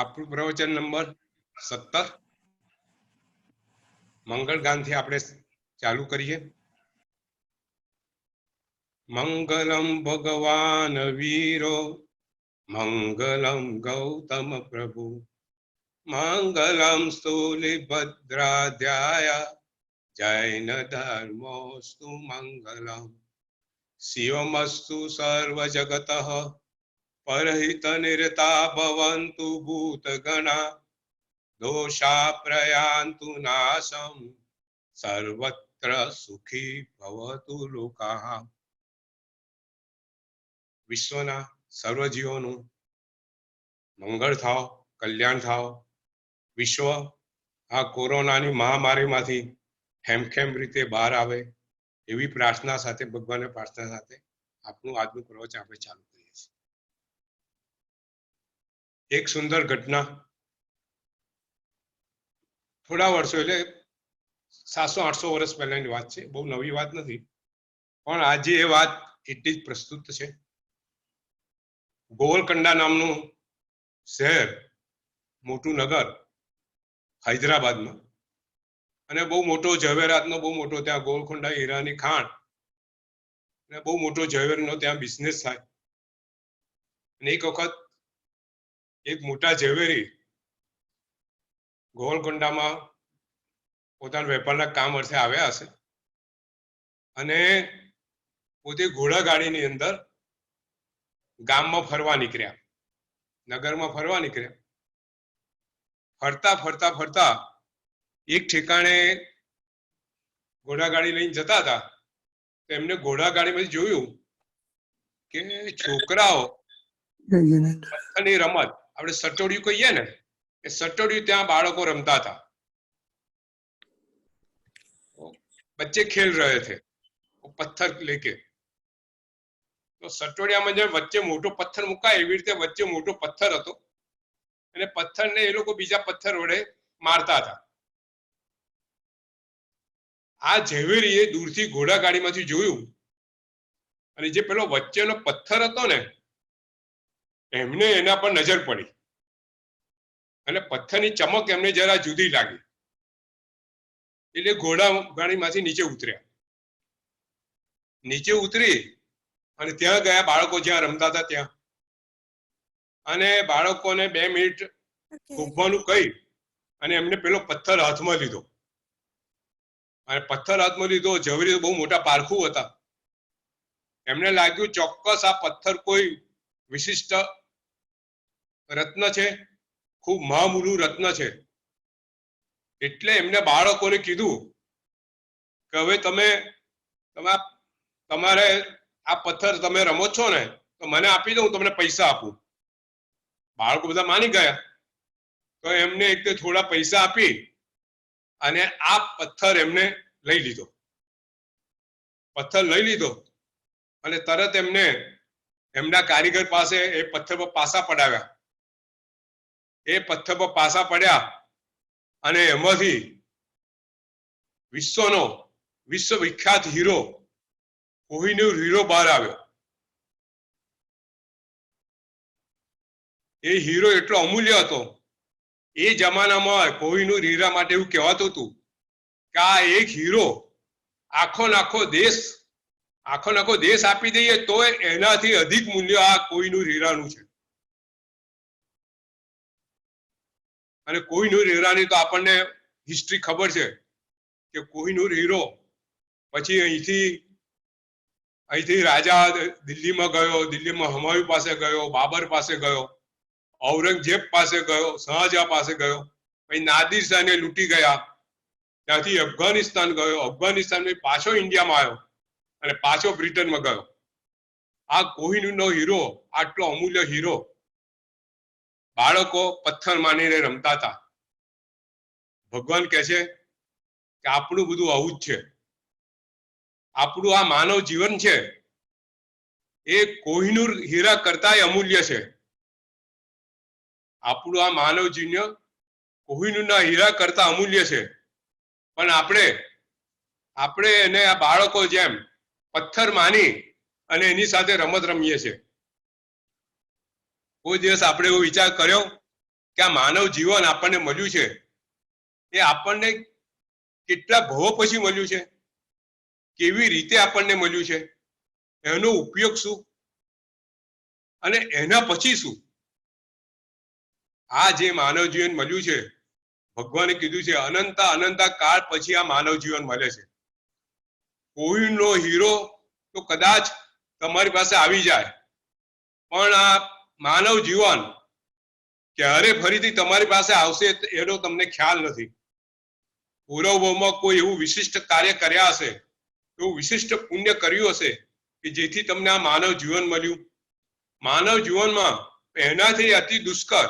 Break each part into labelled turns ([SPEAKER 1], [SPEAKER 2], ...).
[SPEAKER 1] આપણું પ્રવચન નંબર 17 મંગળગાનથી આપણે ચાલુ કરીએ. મંગલમ ભગવાન વીરો મંગલમ ગૌતમ પ્રભુ મંગલમ સ્થૂલિભદ્રાધ્યાય જૈન ધર્મોસ્તુ મંગલમ શિવમસ્તુ સર્વજગતઃ પરહિત નિરતા ભવન્તુ ભૂતગણા દોષા પ્રયાન્તુ નાશમ સર્વત્ર સુખી ભવતુ લોકાઃ. વિશ્વના સર્વજીવોનું મંગળ થાવ, કલ્યાણ થાવ. વિશ્વ આ કોરોનાની મહામારીમાંથી હેમખેમ રીતે બહાર આવે એવી પ્રાર્થના સાથે, ભગવાનને પ્રાર્થના સાથે આપનું આજનું પ્રવચન આપણે ચાલુ કરીએ છીએ. એક સુંદર ઘટના થોડા વર્ષો એટલે 700-800 વર્ષ પહેલાની વાત છે, બહુ નવી વાત નથી, પણ આજે એ વાત એટલી જ પ્રસ્તુત છે. ગોવલકંડા નામનું શહેર, મોટું નગર હૈદરાબાદમાં, અને બહુ મોટો ઝવેરાતનો બહુ મોટો ત્યાં ગોવલકંડા હીરાની ખાણ અને બહુ મોટો ઝવેરનો ત્યાં બિઝનેસ થાય. અને એક વખત એક મોટા ઝવેરી ગોવલકંડામાં પોતાના વેપારના કામ અર્થે આવ્યા હશે અને પોતે ઘોડાગાડીની અંદર ગામમાં ફરવા નીકળ્યા, નગરમાં ફરવા નીકળ્યા. ફરતા ફરતા ફરતા એક ઠેકાણે ઘોડાગાડી લઈને જતા હતા તો એમને ઘોડાગાડીમાંથી જોયું કે છોકરાઓ પથ્થરની રમત, આપણે સટોડિયું કહીએ ને, એ સટોડિયું ત્યાં બાળકો રમતા હતા. બચ્ચે ખેલ રહે થે પથ્થર લેકે. તો સટોડિયામાં જે વચ્ચે મોટો પથ્થર મુકાય એવી રીતે વચ્ચે મોટો પથ્થર હતો અને પથ્થરને એ લોકો બીજા પથ્થર વડે મારતા હતા. આ ઝવેરીએ દૂરથી ઘોડાગાડીમાંથી જોયું અને જે પેલો વચ્ચેનો પથ્થર હતો ને એમને એના પર નજર પડી અને પથ્થરની ચમક એમને જરા જુદી લાગી. એટલે ઘોડાગાડીમાંથી નીચે ઉતર્યા. નીચે ઉતરી અને ત્યાં ગયા બાળકો જ્યાં રમતા હતા ત્યાં, અને બાળકોને 2 મિનિટ ઊભવાનું કહી અને એમને પેલો પથ્થર હાથમાં લીધો. અને પથ્થર હાથમાં લીધો. ઝવેરી બહુ મોટા પારખું હતા, એમને લાગ્યું ચોક્કસ આ પથ્થર કોઈ વિશિષ્ટ રત્ન છે, ખૂબ મહામૂલું રત્ન છે. એટલે એમને બાળકોને કીધું કે હવે તમારે આ પથ્થર તમે રમો છો ને તો મને આપી દો, હું તમને પૈસા આપું. બાળકો બધા માની ગયા. તો એમને એક થોડા પૈસા આપી અને આ પથ્થર એમને લઈ લીધો. પથ્થર લઈ લીધો અને તરત એમને એમના કારીગર પાસે એ પથ્થર પર પાસા પડાવ્યા. એ પથ્થર પર પાસા પડ્યા અને એમાંથી વિશ્વવિખ્યાત હીરો, કોહિનૂર હીરો બહાર આવ્યો. એ હીરો એટલો અમૂલ્ય હતો. એ જમાનામાં કોહિનૂર હીરા માટે એવું કહેવાતું હતું કે આ એક હીરો આખો નાખો દેશ આપી દઈએ તો એનાથી અધિક મૂલ્ય આ કોહિનૂર હીરાનું છે. અને કોહિનૂર હીરાની તો આપણને હિસ્ટ્રી ખબર છે કે કોહિનૂર હીરો પછી અહીંથી રાજા દિલ્હીમાં ગયો, દિલ્હીમાં હુમાયું પાસે ગયો, બાબર પાસે ગયો, ઔરંગઝેબ પાસે ગયો, શાહજહાં પાસે ગયો, પછી નાદિર શાહને લૂંટી ગયા. ત્યાંથી અફઘાનિસ્તાન ગયો, અફઘાનિસ્તાનથી પાછો ઇન્ડિયામાં આવ્યો અને પાછો બ્રિટનમાં ગયો. આ કોહિનૂરનો હીરો, આટલો અમૂલ્ય હીરો બાળકો પથ્થર માનીને રમતા હતા. ભગવાન કહે છે કે આપણું બધું આવું જ છે. આપણું આ માનવ જીવન છે એ કોહિનૂર હીરા કરતાંય અમૂલ્ય છે. આપણું આ માનવ જીવન કોહિનૂરના હીરા કરતા અમૂલ્ય છે. પણ આપણે એને આ બાળકો જેમ પથ્થર માની અને એની સાથે રમત રમીએ છીએ. કોઈ દિવસ આપણે એવો વિચાર કર્યો કે આ માનવ જીવન આપણને મળ્યું છે એ આપણને કેટલા ભવો પછી મળ્યું છે, કેવી રીતે આપણને મળ્યું છે, એનો ઉપયોગ શું અને એના પછી શું. આ જે માનવ જીવન મળ્યું છે, ભગવાને કીધું છે અનંતા કાળ પછી આ માનવ જીવન મળે છે. કોઈનો હીરો તો કદાચ તમારી પાસે આવી જાય, પણ આ માનવ જીવન ક્યારે ફરીથી તમારી પાસે આવશે એનો તમને ખ્યાલ નથી. પૂર્વમાં કોઈ એવું વિશિષ્ટ કાર્ય કર્યા હશે, એવું વિશિષ્ટ પુણ્ય કર્યું હશે કે જેથી તમને આ માનવ જીવન મળ્યું. માનવ જીવનમાં એનાથી અતિ દુષ્કર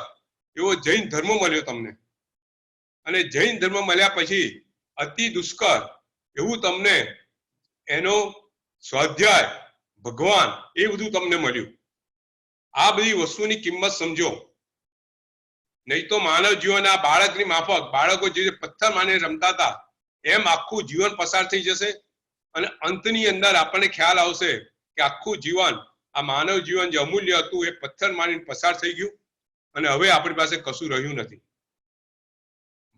[SPEAKER 1] એવો જૈન ધર્મ મળ્યો તમને, અને જૈન ધર્મ મળ્યા પછી અતિ દુષ્કર એવું તમને એનો સ્વાધ્યાય ભગવાન એ બધું તમને મળ્યું. આ બધી વસ્તુની કિંમત સમજો, નહીં તો માનવ જીવન આ બાળકની માફક, બાળકો જે પથ્થર માને રમતા હતા એમ આખું જીવન પસાર થઈ જશે, અને અંતની અંદર આપણને ખ્યાલ આવશે કે આખું જીવન આ માનવ જીવન જે અમૂલ્ય હતું એ પથ્થર માનીને પસાર થઈ ગયું, અને હવે આપણી પાસે કશું રહ્યું નથી.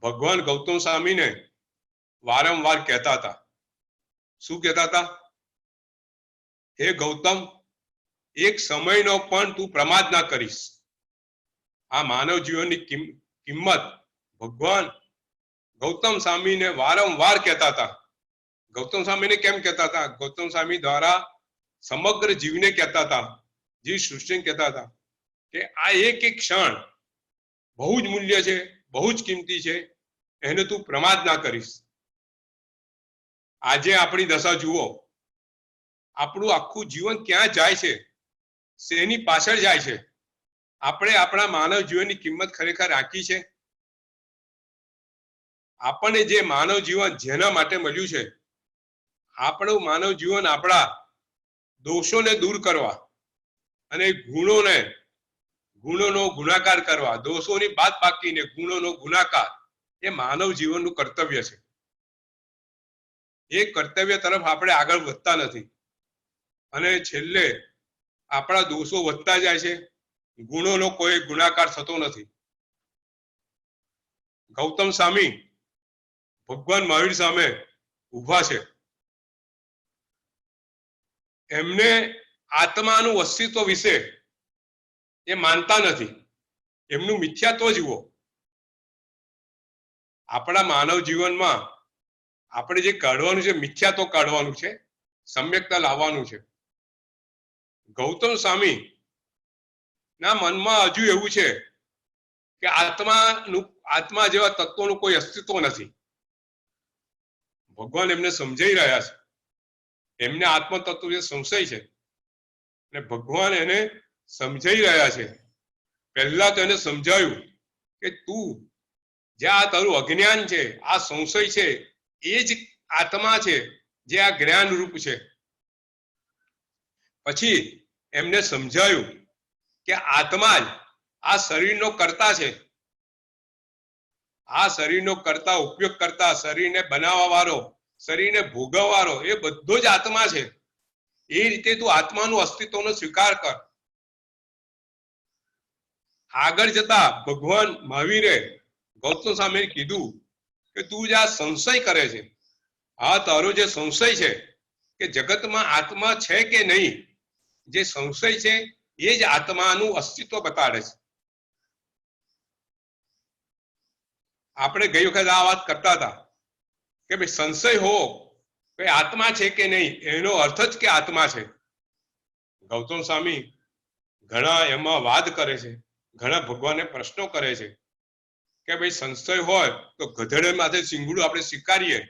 [SPEAKER 1] ભગવાન ગૌતમ સ્વામીને વારંવાર કહેતા હતા, શું કહેતા હતા? હે ગૌતમ, એક સમયનો પણ તું પ્રમાદ ના કરીશ. આ માનવ જીવનની કિંમત ભગવાન ગૌતમ સ્વામીને વારંવાર કહેતા હતા. ગૌતમ સ્વામીને કેમ કહેતા હતા? ગૌતમ સ્વામી દ્વારા સમગ્ર જીવને કહેતા હતા, જીવ સૃષ્ટિને કહેતા હતા કે આ એક એક ક્ષણ બહુ જ મૂલ્ય છે, બહુ જ કિંમતી છે, એને તું પ્રમાદ ના કરીશ. આજે આપણી દશા જુઓ, આપણું આખું જીવન ક્યાં જાય છે, શેની પાછળ જાય છે? આપણે આપણા માનવ જીવનની કિંમત ખરેખર રાખી છે? આપણને જે માનવ જીવન જેના માટે મળ્યું છે, આપણું માનવ જીવન આપણા દોષોને દૂર કરવા અને ગુણોનો ગુણાકાર કરવા, દોષોની બાદ બાકીને ગુણોનો ગુણાકાર, એ માનવ જીવનનું કર્તવ્ય છે. એ કર્તવ્ય તરફ આપણે આગળ વધતા નથી, અને છેલ્લે આપણા દોષો વધતા જાય છે, ગુણોનો કોઈ ગુણાકાર થતો નથી. ગૌતમ સ્વામી ભગવાન મહાવીર સામે ઉભા છે, એમને આત્માનું અસ્તિત્વ વિશે એ માનતા નથી, એમનું મિથ્યાત્વ જુઓ. આપણા માનવ જીવનમાં આપણે જે કાઢવાનું છે, મિથ્યાત્વ કાઢવાનું છે, સમ્યકતા લાવવાનું છે. ગૌતમ સ્વામી ના મનમાં હજુ એવું છે કે આત્મા જેવા તત્વોનું કોઈ અસ્તિત્વ નથી. ભગવાન એમને સમજાઈ રહ્યા છે, એમને આત્મ તત્વ જે સંશય છે, અને ભગવાન એને સમજાઈ રહ્યા છે. પહેલા તો એને સમજાયું કે તું જે આ તારું અજ્ઞાન છે, આ સંશય છે, એ જ આત્મા છે જે આ જ્ઞાન રૂપ છે. પછી એમને સમજાયું કે આત્મા જ આ શરીરનો કર્તા છે, આ શરીરનો કર્તા, ઉપયોગ કરતા, શરીરને બનાવવા વાળો, શરીરને ભોગવવાળો, એ બધો જ આત્મા છે. એ રીતે તું આત્માનું અસ્તિત્વનો સ્વીકાર કર. આગળ જતા ભગવાન મહાવીરે ગૌતમ સ્વામીને કીધું કે તું જે આ સંશય કરે છે, આ તારો જે સંશય છે કે જગતમાં આત્મા છે કે નહીં, જે સંશય છે એ જ આત્માનું અસ્તિત્વ બતાડે છે. આપણે ગઈ વખત આ વાત કરતા હતા કે ભાઈ સંશય હો કે આત્મા છે કે નહીં, એનો અર્થ જ કે આત્મા છે. ગૌતમ સ્વામી ઘણા એમાં વાદ કરે છે, ઘણા ભગવાનને પ્રશ્નો કરે છે કે ભાઈ સંશય હોય તો ગધેડ માથે સિંગડું આપણે સ્વીકારીએ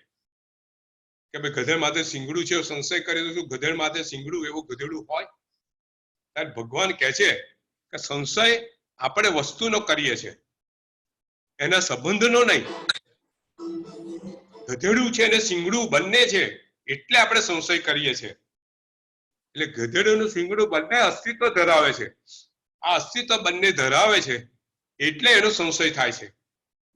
[SPEAKER 1] કે ભાઈ ગધેડ માથે સિંગડું છે, સંશય કરીએ તો શું ગધેડ માથે સિંગડું એવું ગધેડું હોય? ત્યારે ભગવાન કહે છે કે સંશય આપણે વસ્તુનો કરીએ છીએ, એના સંબંધનો નહીં. ગધેડું છે અને સિંગડું બંને છે એટલે આપણે સંશય કરીએ છીએ. એટલે ગધેડું સિંગડું બંને અસ્તિત્વ ધરાવે છે. આ અસ્તિત્વ બંને ધરાવે છે એટલે એનો સંશય થાય છે.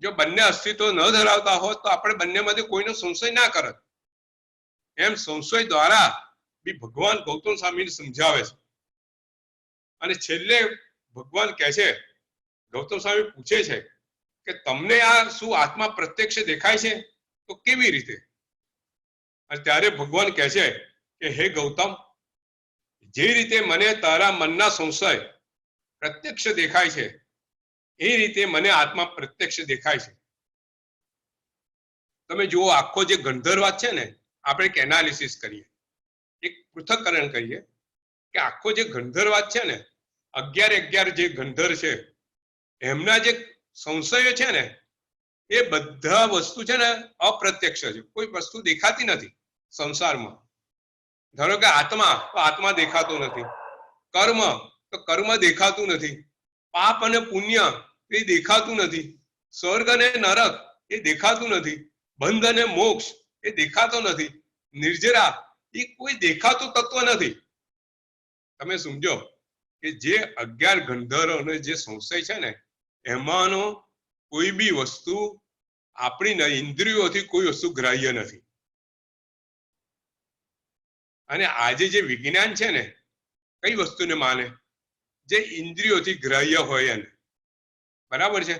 [SPEAKER 1] જો બંને અસ્તિત્વ ન ધરાવતા હોત તો આપણે બંનેમાંથી કોઈનો સંશય ના કરત. એમ સંશય દ્વારા બી ભગવાન ગૌતમ સ્વામીને સમજાવે છે. અને છેલ્લે ભગવાન કહે છે ગૌતમ સ્વામી પૂછે છે કે તમને આ શું આત્મા પ્રત્યક્ષ દેખાય છે? તો કેવી રીતે? અને ત્યારે ભગવાન કહે છે કે હે ગૌતમ, જે રીતે મને તારા મનના સંશય પ્રત્યક્ષ દેખાય છે એ રીતે મને આત્મા પ્રત્યક્ષ દેખાય છે. તમે જુઓ, આખો જે ગંધર્વાદ છે ને, આપણે એક એનાલિસિસ કરીએ, એક પૃથક્કરણ કરીએ કે આખો જે ગંધર્વાદ છે ને, 11 જે ગંધર છે એમના જે સંશયો છે ને, એ બધા વસ્તુ છે ને અપ્રત્યક્ષ છે. કોઈ વસ્તુ દેખાતી નથી સંસારમાં. ધારો કે આત્મા, તો આત્મા દેખાતો નથી. કર્મ, તો કર્મ દેખાતું નથી. પાપ અને પુણ્ય એ દેખાતું નથી. સ્વર્ગ અને નરક એ દેખાતું નથી. બંધ અને મોક્ષ એ દેખાતો નથી. નિર્જરા એ કોઈ દેખાતું તત્વ નથી. તમે સમજો કે જે 11 ગંધર્વોનો જે સંશય છે ને, એમાંનો કોઈ બી વસ્તુ આપણી ઇન્દ્રિયોથી કોઈ વસ્તુ ગ્રાહ્ય નથી. અને આજે જે વિજ્ઞાન છે ને, કઈ વસ્તુને માને? જે ઇન્દ્રિયોથી ગ્રાહ્ય હોય એને. બરાબર છે?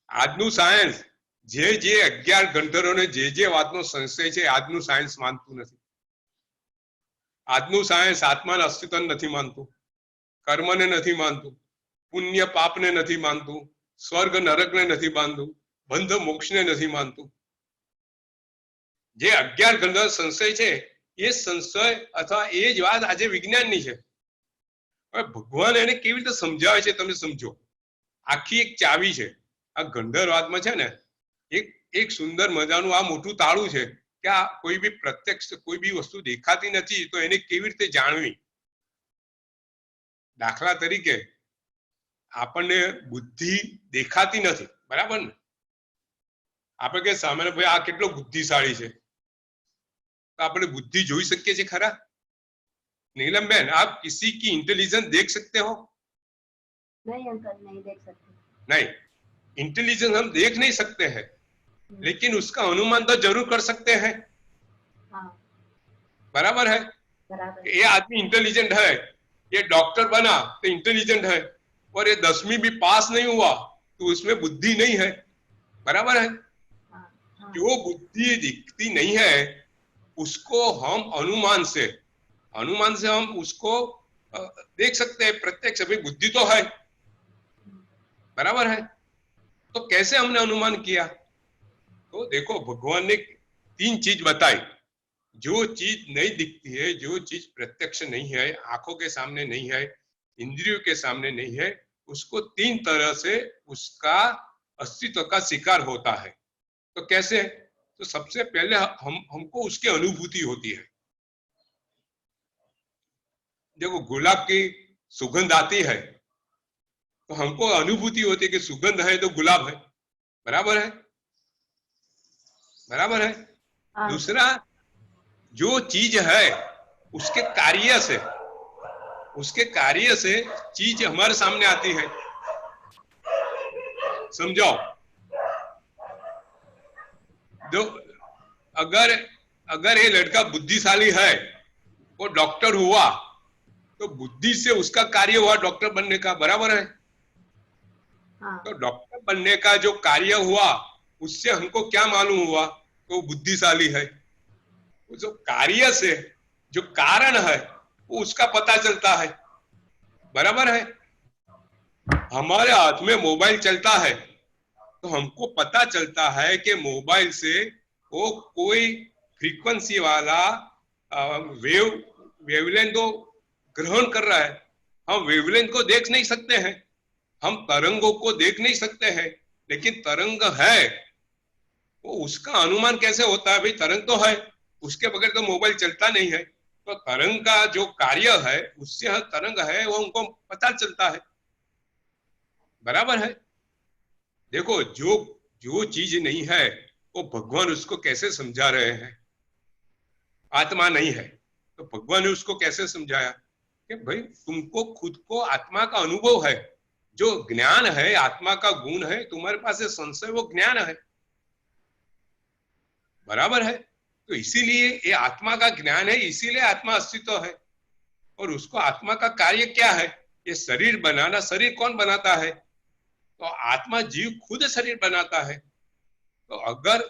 [SPEAKER 1] આજનું સાયન્સ જે 11 ગંધર્વોને જે વાતનો સંશય છે, આજનું સાયન્સ માનતું નથી. આજનું સાયન્સ આત્માના અસ્તિત્વ નથી માનતું, કર્મને નથી માનતું, પુણ્ય પાપને નથી માનતું, સ્વર્ગ નરકને નથી માનતું, બંધ મોક્ષને નથી માનતું. જે 11 ગંધર્વ સંશય છે એ સંશય અથવા એ જ વાત આજે વિજ્ઞાનની છે. હવે ભગવાન એને કેવી રીતે સમજાવે છે તમે સમજો. આખી એક ચાવી છે આ ગંધર્વવાદમાં છે ને. એક સુંદર મજાનું આ મોટું તાળું છે કે આ કોઈ બી પ્રત્યક્ષ કોઈ બી વસ્તુ દેખાતી નથી તો એને કેવી રીતે જાણવી. દાખલા તરીકે આપણને બુદ્ધિ દેખાતી નથી, બરાબર ને? આપણે કે સામે ભાઈ આ કેટલો બુદ્ધિશાળી છે, तो આપણે बुद्धि જોઈ શકીએ છીએ ખરા? नीलम बहन, आप किसी की इंटेलिजेंस देख सकते हो?
[SPEAKER 2] नहीं अंकल, नहीं देख सकते.
[SPEAKER 1] नहीं, इंटेलिजेंस हम देख नहीं सकते हैं, लेकिन उसका अनुमान तो जरूर कर सकते हैं.
[SPEAKER 2] हाँ.
[SPEAKER 1] बराबर है?
[SPEAKER 2] बराबर.
[SPEAKER 1] ये आदमी इंटेलिजेंट है, ये डॉक्टर बना तो इंटेलिजेंट है, और ये 10वीं भी पास नहीं हुआ तो उसमें बुद्धि नहीं है. बराबर है? जो बुद्धि दिखती नहीं है उसको हम अनुमान से हम उसको देख सकते हैं प्रत्यक्ष. भाई बुद्धि तो है, बराबर है? तो कैसे हमने अनुमान किया? तो देखो, भगवान ने 3 चीज बताई. जो चीज नहीं दिखती है, जो चीज प्रत्यक्ष नहीं है, आंखों के सामने नहीं है, इंद्रियों के सामने नहीं है, उसको 3 तरह से उसका अस्तित्व का शिकार होता है. तो कैसे? तो सबसे पहले हमको उसकी अनुभूति होती है. देखो, गुलाब की सुगंध आती है तो हमको अनुभूति होती है कि सुगंध है तो गुलाब है. बराबर है? बराबर है? दूसरा, जो चीज है उसके कार्य से चीज हमारे सामने आती है. समझो, जो अगर ये लड़का बुद्धिशाली है, वो डॉक्टर हुआ तो बुद्धि से उसका कार्य हुआ डॉक्टर बनने का. बराबर है?
[SPEAKER 2] हाँ.
[SPEAKER 1] तो डॉक्टर बनने का जो कार्य हुआ उससे हमको क्या मालूम हुआ तो बुद्धिशाली है. जो कार्य से जो कारण है वो उसका पता चलता है. बराबर है? हमारे हाथ में मोबाइल चलता है तो हमको पता चलता है कि मोबाइल से वो कोई फ्रीक्वेंसी वाला वेवलेंथ को ग्रहण कर रहा है. हम वेवलेंथ को देख नहीं सकते हैं, हम तरंगों को देख नहीं सकते हैं, लेकिन तरंग है वो उसका अनुमान कैसे होता है? भाई तरंग तो है, उसके बगैर तो मोबाइल चलता नहीं है. तो तरंग का जो कार्य है उससे तरंग है वो हमको पता चलता है. बराबर है? देखो, जो चीज नहीं है वो भगवान उसको कैसे समझा रहे हैं? आत्मा नहीं है तो भगवान ने उसको कैसे समझाया कि भाई तुमको खुद को आत्मा का अनुभव है, जो ज्ञान है आत्मा का गुण है, तुम्हारे पास ये संशय वो ज्ञान है. बराबर है? तो इसीलिए ये आत्मा का ज्ञान है, इसीलिए आत्मा अस्तित्व है. और उसको आत्मा का कार्य क्या है ये शरीर बनाना, शरीर कौन बनाता है? तो आत्मा जीव खुद शरीर बनाता है। तो अगर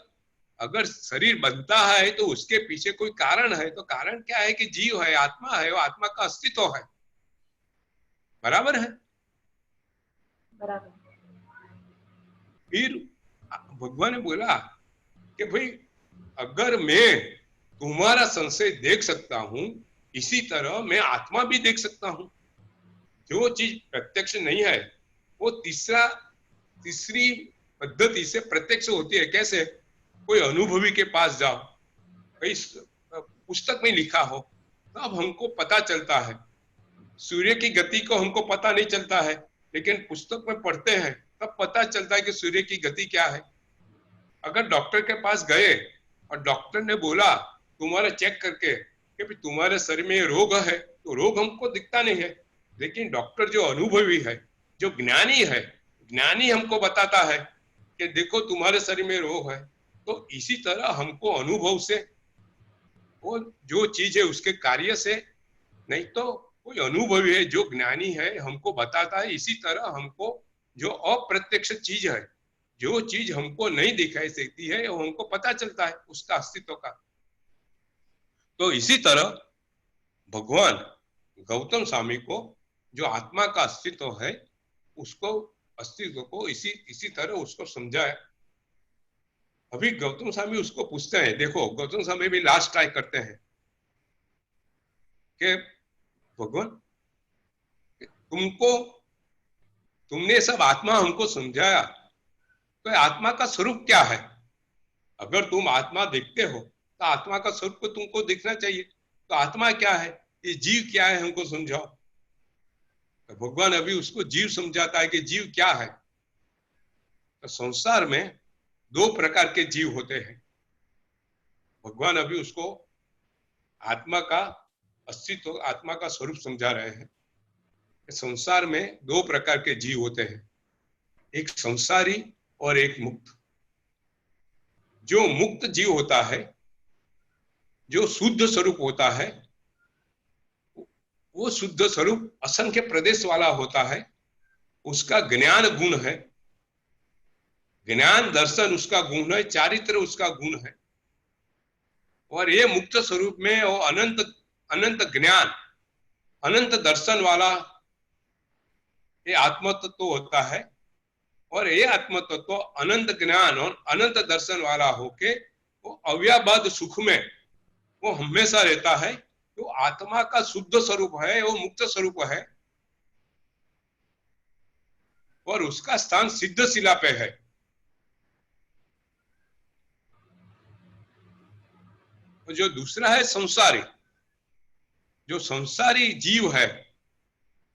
[SPEAKER 1] अगर शरीर बनता है तो उसके पीछे कोई कारण है। तो कारण क्या है? कि जीव है, आत्मा है, वो आत्मा का अस्तित्व है। बराबर है?
[SPEAKER 2] बराबर।
[SPEAKER 1] फिर भगवान ने बोला कि भाई अगर मैं तुम्हारा संशय देख सकता हूं, इसी तरह मैं आत्मा भी देख सकता हूं। जो चीज प्रत्यक्ष नहीं है वो तीसरी पद्धति से प्रत्यक्ष होती है। कैसे? कोई अनुभवी के पास जाओ, कई पुस्तक में लिखा हो तब हमको पता चलता है। सूर्य की गति को हमको पता नहीं चलता है, लेकिन पुस्तक में पढ़ते हैं तब पता चलता है कि सूर्य की गति क्या है। अगर डॉक्टर के पास गए और डॉक्टर ने बोला तुम्हारा चेक करके कि तुम्हारे शरीर में रोग है, तो रोग हमको दिखता नहीं है, लेकिन डॉक्टर जो अनुभवी है, जो ज्ञानी है, ज्ञानी हमको बताता है कि देखो तुम्हारे शरीर में रोग है। तो इसी तरह हमको अनुभव से, वो जो चीज है उसके कार्य से, नहीं तो कोई अनुभवी है जो ज्ञानी है हमको बताता है। इसी तरह हमको जो अप्रत्यक्ष चीज है, जो चीज हमको नहीं दिखाई देती है, वो हमको पता चलता है उसका अस्तित्व का। तो इसी तरह भगवान गौतम स्वामी को जो आत्मा का अस्तित्व है, उसको अस्तित्व को इसी तरह उसको समझाया। अभी गौतम स्वामी उसको पूछते हैं, देखो गौतम स्वामी भी लास्ट ट्राई करते हैं कि भगवान तुमने सब आत्मा हमको समझाया, तो आत्मा का स्वरूप क्या है? अगर तुम आत्मा देखते हो तो आत्मा का स्वरूप को तुमको दिखना चाहिए। तो आत्मा क्या है, ये जीव क्या है, हमको समझाओ। तो भगवान अभी उसको जीव समझाता है कि जीव क्या है। तो संसार में दो प्रकार के जीव होते हैं। भगवान अभी उसको आत्मा का अस्तित्व, आत्मा का स्वरूप समझा रहे हैं। संसार में दो प्रकार के जीव होते हैं, एक संसारी और एक मुक्त। जो मुक्त जीव होता है, जो शुद्ध स्वरूप होता है, वो शुद्ध स्वरूप असंख्य प्रदेश वाला होता है। उसका ज्ञान गुण है, ज्ञान दर्शन उसका गुण है, चारित्र उसका गुण है। और ये मुक्त स्वरूप में वो अनंत अनंत ज्ञान, अनंत दर्शन वाला ये आत्म तत्व होता है। और ये आत्म तत्व अनंत ज्ञान और अनंत दर्शन वाला होके वो अव्याबाद सुख में वो हमेशा रहता है। तो आत्मा का शुद्ध स्वरूप है, वो मुक्त स्वरूप है, और उसका स्थान सिद्ध शिला पे है। और जो दूसरा है संसारी, जो संसारी जीव है,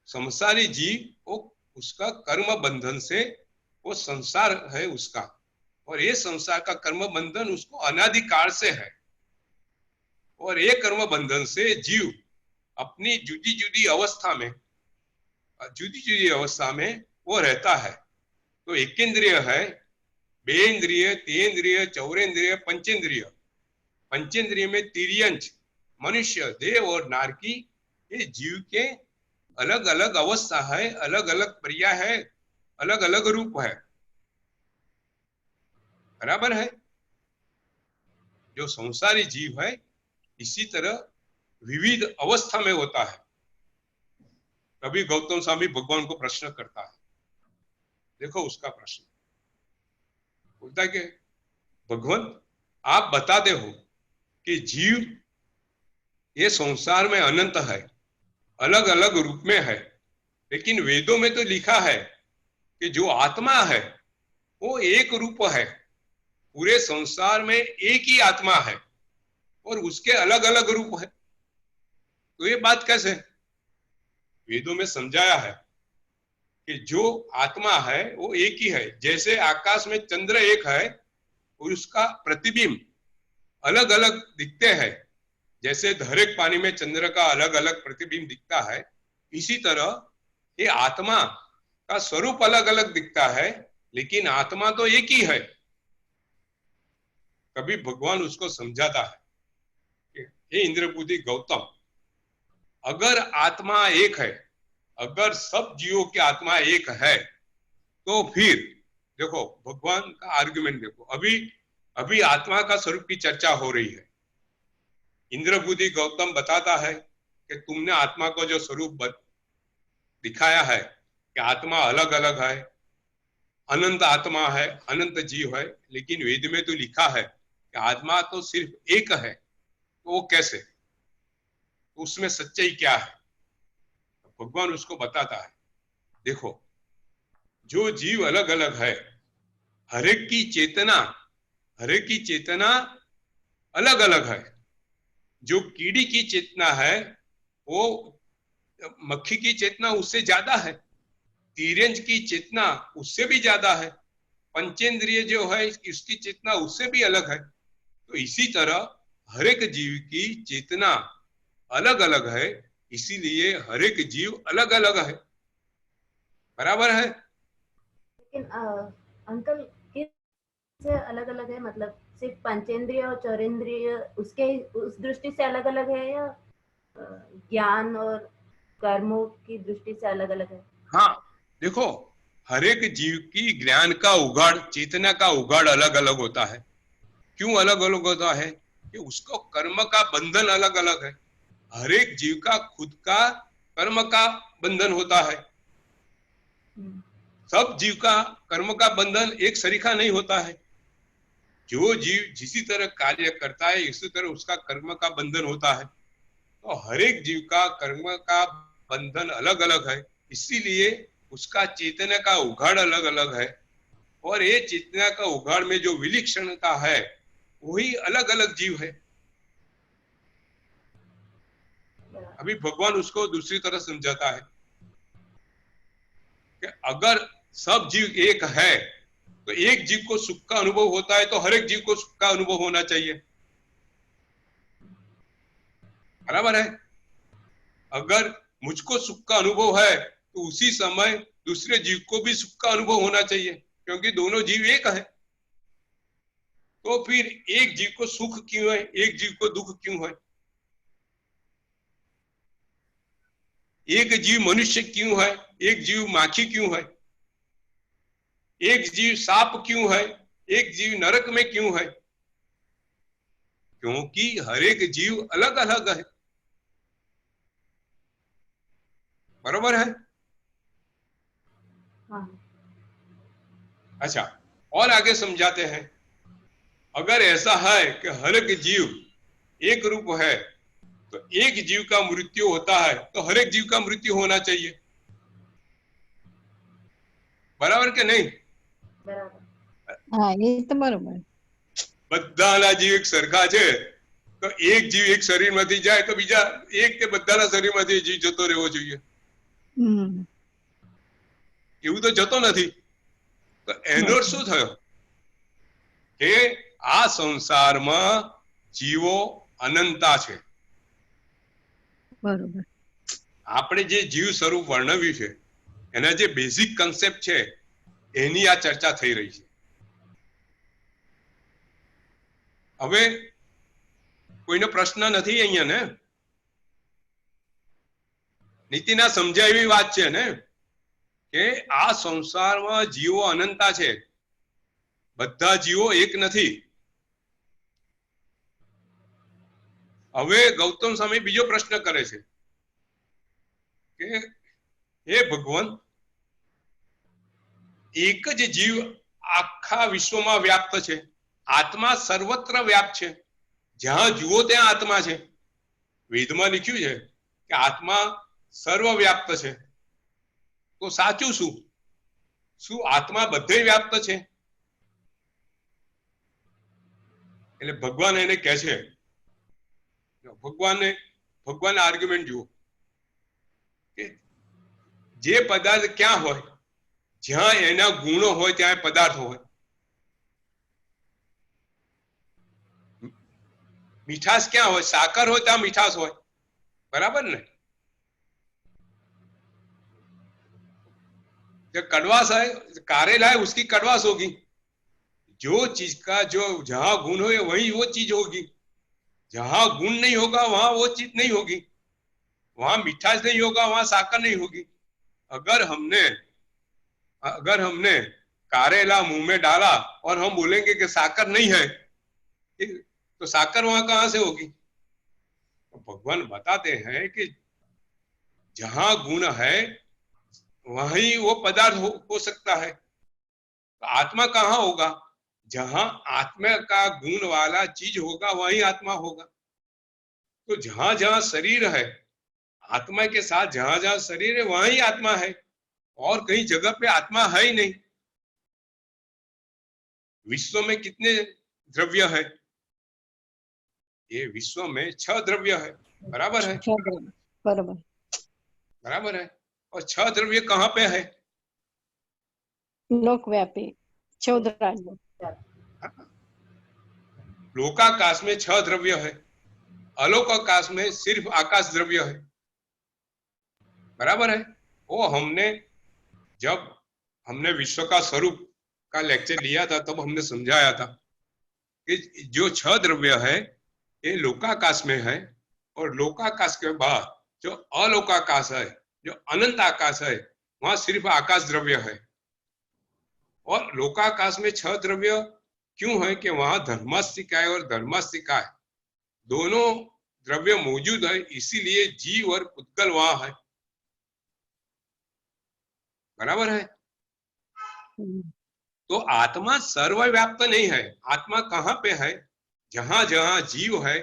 [SPEAKER 1] संसारी जीव वो उसका कर्म बंधन से, वो संसार है उसका, और ये संसार का कर्म बंधन उसको अनादिकाल से है। और ये कर्म बंधन से जीव अपनी जुदी जुदी अवस्था में, जुदी जुदी अवस्था में वो रहता है। तो एकेंद्रिय है, बेन्द्रिय, तेन्द्रिय, चौरेन्द्रिय, पंचेंद्रिय। पंचेंद्रिय में तिर्यंच, मनुष्य, देव और नारकी, ये जीव के अलग अलग अवस्था है, अलग अलग पर्याय है, अलग अलग रूप है। बराबर है? जो संसारी जीव है इसी तरह विविध अवस्था में होता है। कभी गौतम स्वामी भगवान को प्रश्न करता है, देखो उसका प्रश्न बोलता है कि भगवान आप बताते हो कि जीव ये संसार में अनंत है, अलग अलग रूप में है, लेकिन वेदों में तो लिखा है कि जो आत्मा है वो एक रूप है, पूरे संसार में एक ही आत्मा है और उसके अलग अलग रूप है। तो ये बात कैसे? वेदों में समझाया है कि जो आत्मा है वो एक ही है। जैसे आकाश में चंद्र एक है और उसका प्रतिबिंब अलग अलग दिखते हैं, जैसे हर एक पानी में चंद्र का अलग अलग प्रतिबिंब दिखता है, इसी तरह ये आत्मा का स्वरूप अलग अलग दिखता है, लेकिन आत्मा तो एक ही है। कभी भगवान उसको समझाता है कि हे इंद्रबुद्धि गौतम, अगर आत्मा एक है अगर सब जीवों की आत्मा एक है तो फिर देखो भगवान का आर्गुमेंट देखो, अभी अभी आत्मा का स्वरूप की चर्चा हो रही है। इंद्रबुद्धि गौतम बताता है कि तुमने आत्मा को जो स्वरूप दिखाया है कि आत्मा अलग अलग है, अनंत आत्मा है, अनंत जीव है, लेकिन वेद में तो लिखा है कि आत्मा तो सिर्फ एक है, तो वो कैसे, तो उसमें सच्चाई क्या है? भगवान उसको बताता है। देखो जो जीव अलग अलग है, हरेक की चेतना, हरेक की चेतना अलग अलग है। जो कीड़ी की चेतना है वो मक्खी की चेतना उससे ज्यादा है, तिरंज की चेतना उससे भी ज्यादा है, पंचेंद्रिय जो है इसकी चेतना उससे भी अलग है। तो इसी तरह हर एक जीव की चेतना अलग अलग है, इसीलिए हर एक जीव अलग अलग है। बराबर है?
[SPEAKER 2] लेकिन अंकल किस से अलग अलग है, मतलब सिर्फ पंचेंद्रिय और चौरेंद्रिय उसके उस दृष्टि से अलग अलग है, या ज्ञान और कर्मों की दृष्टि से अलग अलग है?
[SPEAKER 1] हाँ देखो, हर एक जीव की ज्ञान का उगाड़, चेतना का उगाड़ अलग अलग होता है। क्यों अलग अलग होता है? कि उसको कर्म का बंधन अलग अलग है। हर एक जीव का खुद का कर्म का बंधन होता है। सब जीव का कर्म का बंधन एक सरीखा नहीं होता है। जो जीव जिसी तरह कार्य करता है इसी तरह उसका कर्म का बंधन होता है। तो हर एक जीव का कर्म का बंधन अलग अलग है, इसीलिए उसका चेतना का उघाड़ अलग अलग है। और ये चेतना का उघाड़ में जो विलक्षणता है वही अलग अलग जीव है। अभी भगवान उसको दूसरी तरह समझाता है कि अगर सब जीव एक है तो एक जीव को सुख का अनुभव होता है, तो हर एक जीव को सुख का अनुभव होना चाहिए। बराबर है? अगर मुझको सुख का अनुभव है तो उसी समय दूसरे जीव को भी सुख का अनुभव होना चाहिए, क्योंकि दोनों जीव एक है। तो फिर एक जीव को सुख क्यों है, एक जीव को दुख क्यों है? एक जीव मनुष्य क्यों है, एक जीव माखी क्यों है? एक जीव सांप क्यों है, एक जीव नरक में क्यों है? क्योंकि हर एक जीव अलग अलग है। बराबर है?
[SPEAKER 2] हाँ।
[SPEAKER 1] अच्छा, और आगे समझाते हैं। अगर ऐसा है कि हर एक जीव एक रूप है तो एक जीव का मृत्यु होता है तो हर एक जीव का मृत्यु होना चाहिए। बराबर के नहीं?
[SPEAKER 2] बराबर।
[SPEAKER 3] हाँ ये तो बरोबर।
[SPEAKER 1] બધાના જીવ એક સરખા છે તો એક જીવ એક શરીરમાંથી જાય તો બીજા એક કે બધાના શરીરમાંથી જીવ જતો રહેવો જોઈએ, એવું તો જતો નથી। તો એનો શું થયો કે આ સંસારમાં જીવો અનંતા છે।
[SPEAKER 3] બરોબર।
[SPEAKER 1] આપણે જે જીવ સ્વરૂપ વર્ણવ્યું છે એના જે બેઝિક કન્સેપ્ટ છે એની આ ચર્ચા થઈ રહી છે। હવે કોઈનો પ્રશ્ન નથી અહીંયા ને? નીતિના સમજાય એવી વાત છે ને કે આ સંસારમાં જીવો અનંતા છે, બધા જીવો એક નથી। હવે ગૌતમ સ્વામી બીજો પ્રશ્ન કરે છે કે હે ભગવાન, એક જ જીવ આખા વિશ્વમાં વ્યાપ્ત છે, આત્મા સર્વત્ર વ્યાપ્ત છે, જ્યાં જુઓ ત્યાં આત્મા છે। વેદમાં લખ્યું છે કે આત્મા સર્વવ્યાપ્ત છે, તો સાચું શું? શું આત્મા બધે વ્યાપ્ત છે? એટલે ભગવાન એને કહે છે, ભગવાન આર્ગ્યુમેન્ટ જુઓ કે જે પદાર્થ ક્યાં હોય, જ્યાં એના ગુણો હોય ત્યાં પદાર્થ હોય। મીઠાશ ક્યાં હોય, સાકર હોય ત્યાં મીઠાશ હોય। बराबर ने? जो कड़वास है, कारेला है, उसकी कड़वास होगी। जो चीज का जो जहां गुण हो वही वो चीज होगी, जहां गुण नहीं होगा वहां वो चीज नहीं होगी, वहां मिठास नहीं होगा वहां साकर नहीं होगी। अगर हमने कारेला मुंह में डाला और हम बोलेंगे कि साकर नहीं है, तो साकर वहां कहां से होगी? भगवान बताते हैं कि जहां गुण है वहीं वो पदार्थ हो सकता है। तो आत्मा कहाँ होगा? जहां आत्मा का गुण वाला चीज होगा वहीं आत्मा होगा। तो जहां जहां शरीर है, आत्मा के साथ जहां जहां शरीर है वहीं आत्मा है, और कहीं जगह पे आत्मा है ही नहीं। विश्व में कितने द्रव्य है? ये विश्व में 6 द्रव्य है, बराबर है?
[SPEAKER 3] बराबर
[SPEAKER 1] बराबर है। और 6 द्रव्य कहाँ पे है?
[SPEAKER 3] लोकव्यापी 14 राज्यों।
[SPEAKER 1] लोकाकाश में 6 द्रव्य है, अलोकाकाश में सिर्फ आकाश द्रव्य है, बराबर है? वो जब हमने विश्व का स्वरूप का लेक्चर लिया था तब हमने समझाया था कि जो 6 द्रव्य है ये लोकाकाश में है, और लोकाकाश के बाद जो अलोकाकाश है, जो अनंत आकाश है, वहां सिर्फ आकाश द्रव्य है। और लोकाकाश में 6 द्रव्य क्यों है? कि वहां धर्मास्तिकाय और धर्मास्तिकाय दोनों द्रव्य मौजूद है, इसीलिए जीव और पुद्गल वहां है, बराबर है? तो आत्मा सर्वव्याप्त नहीं है। आत्मा कहाँ पे है? जहां जहां जीव है,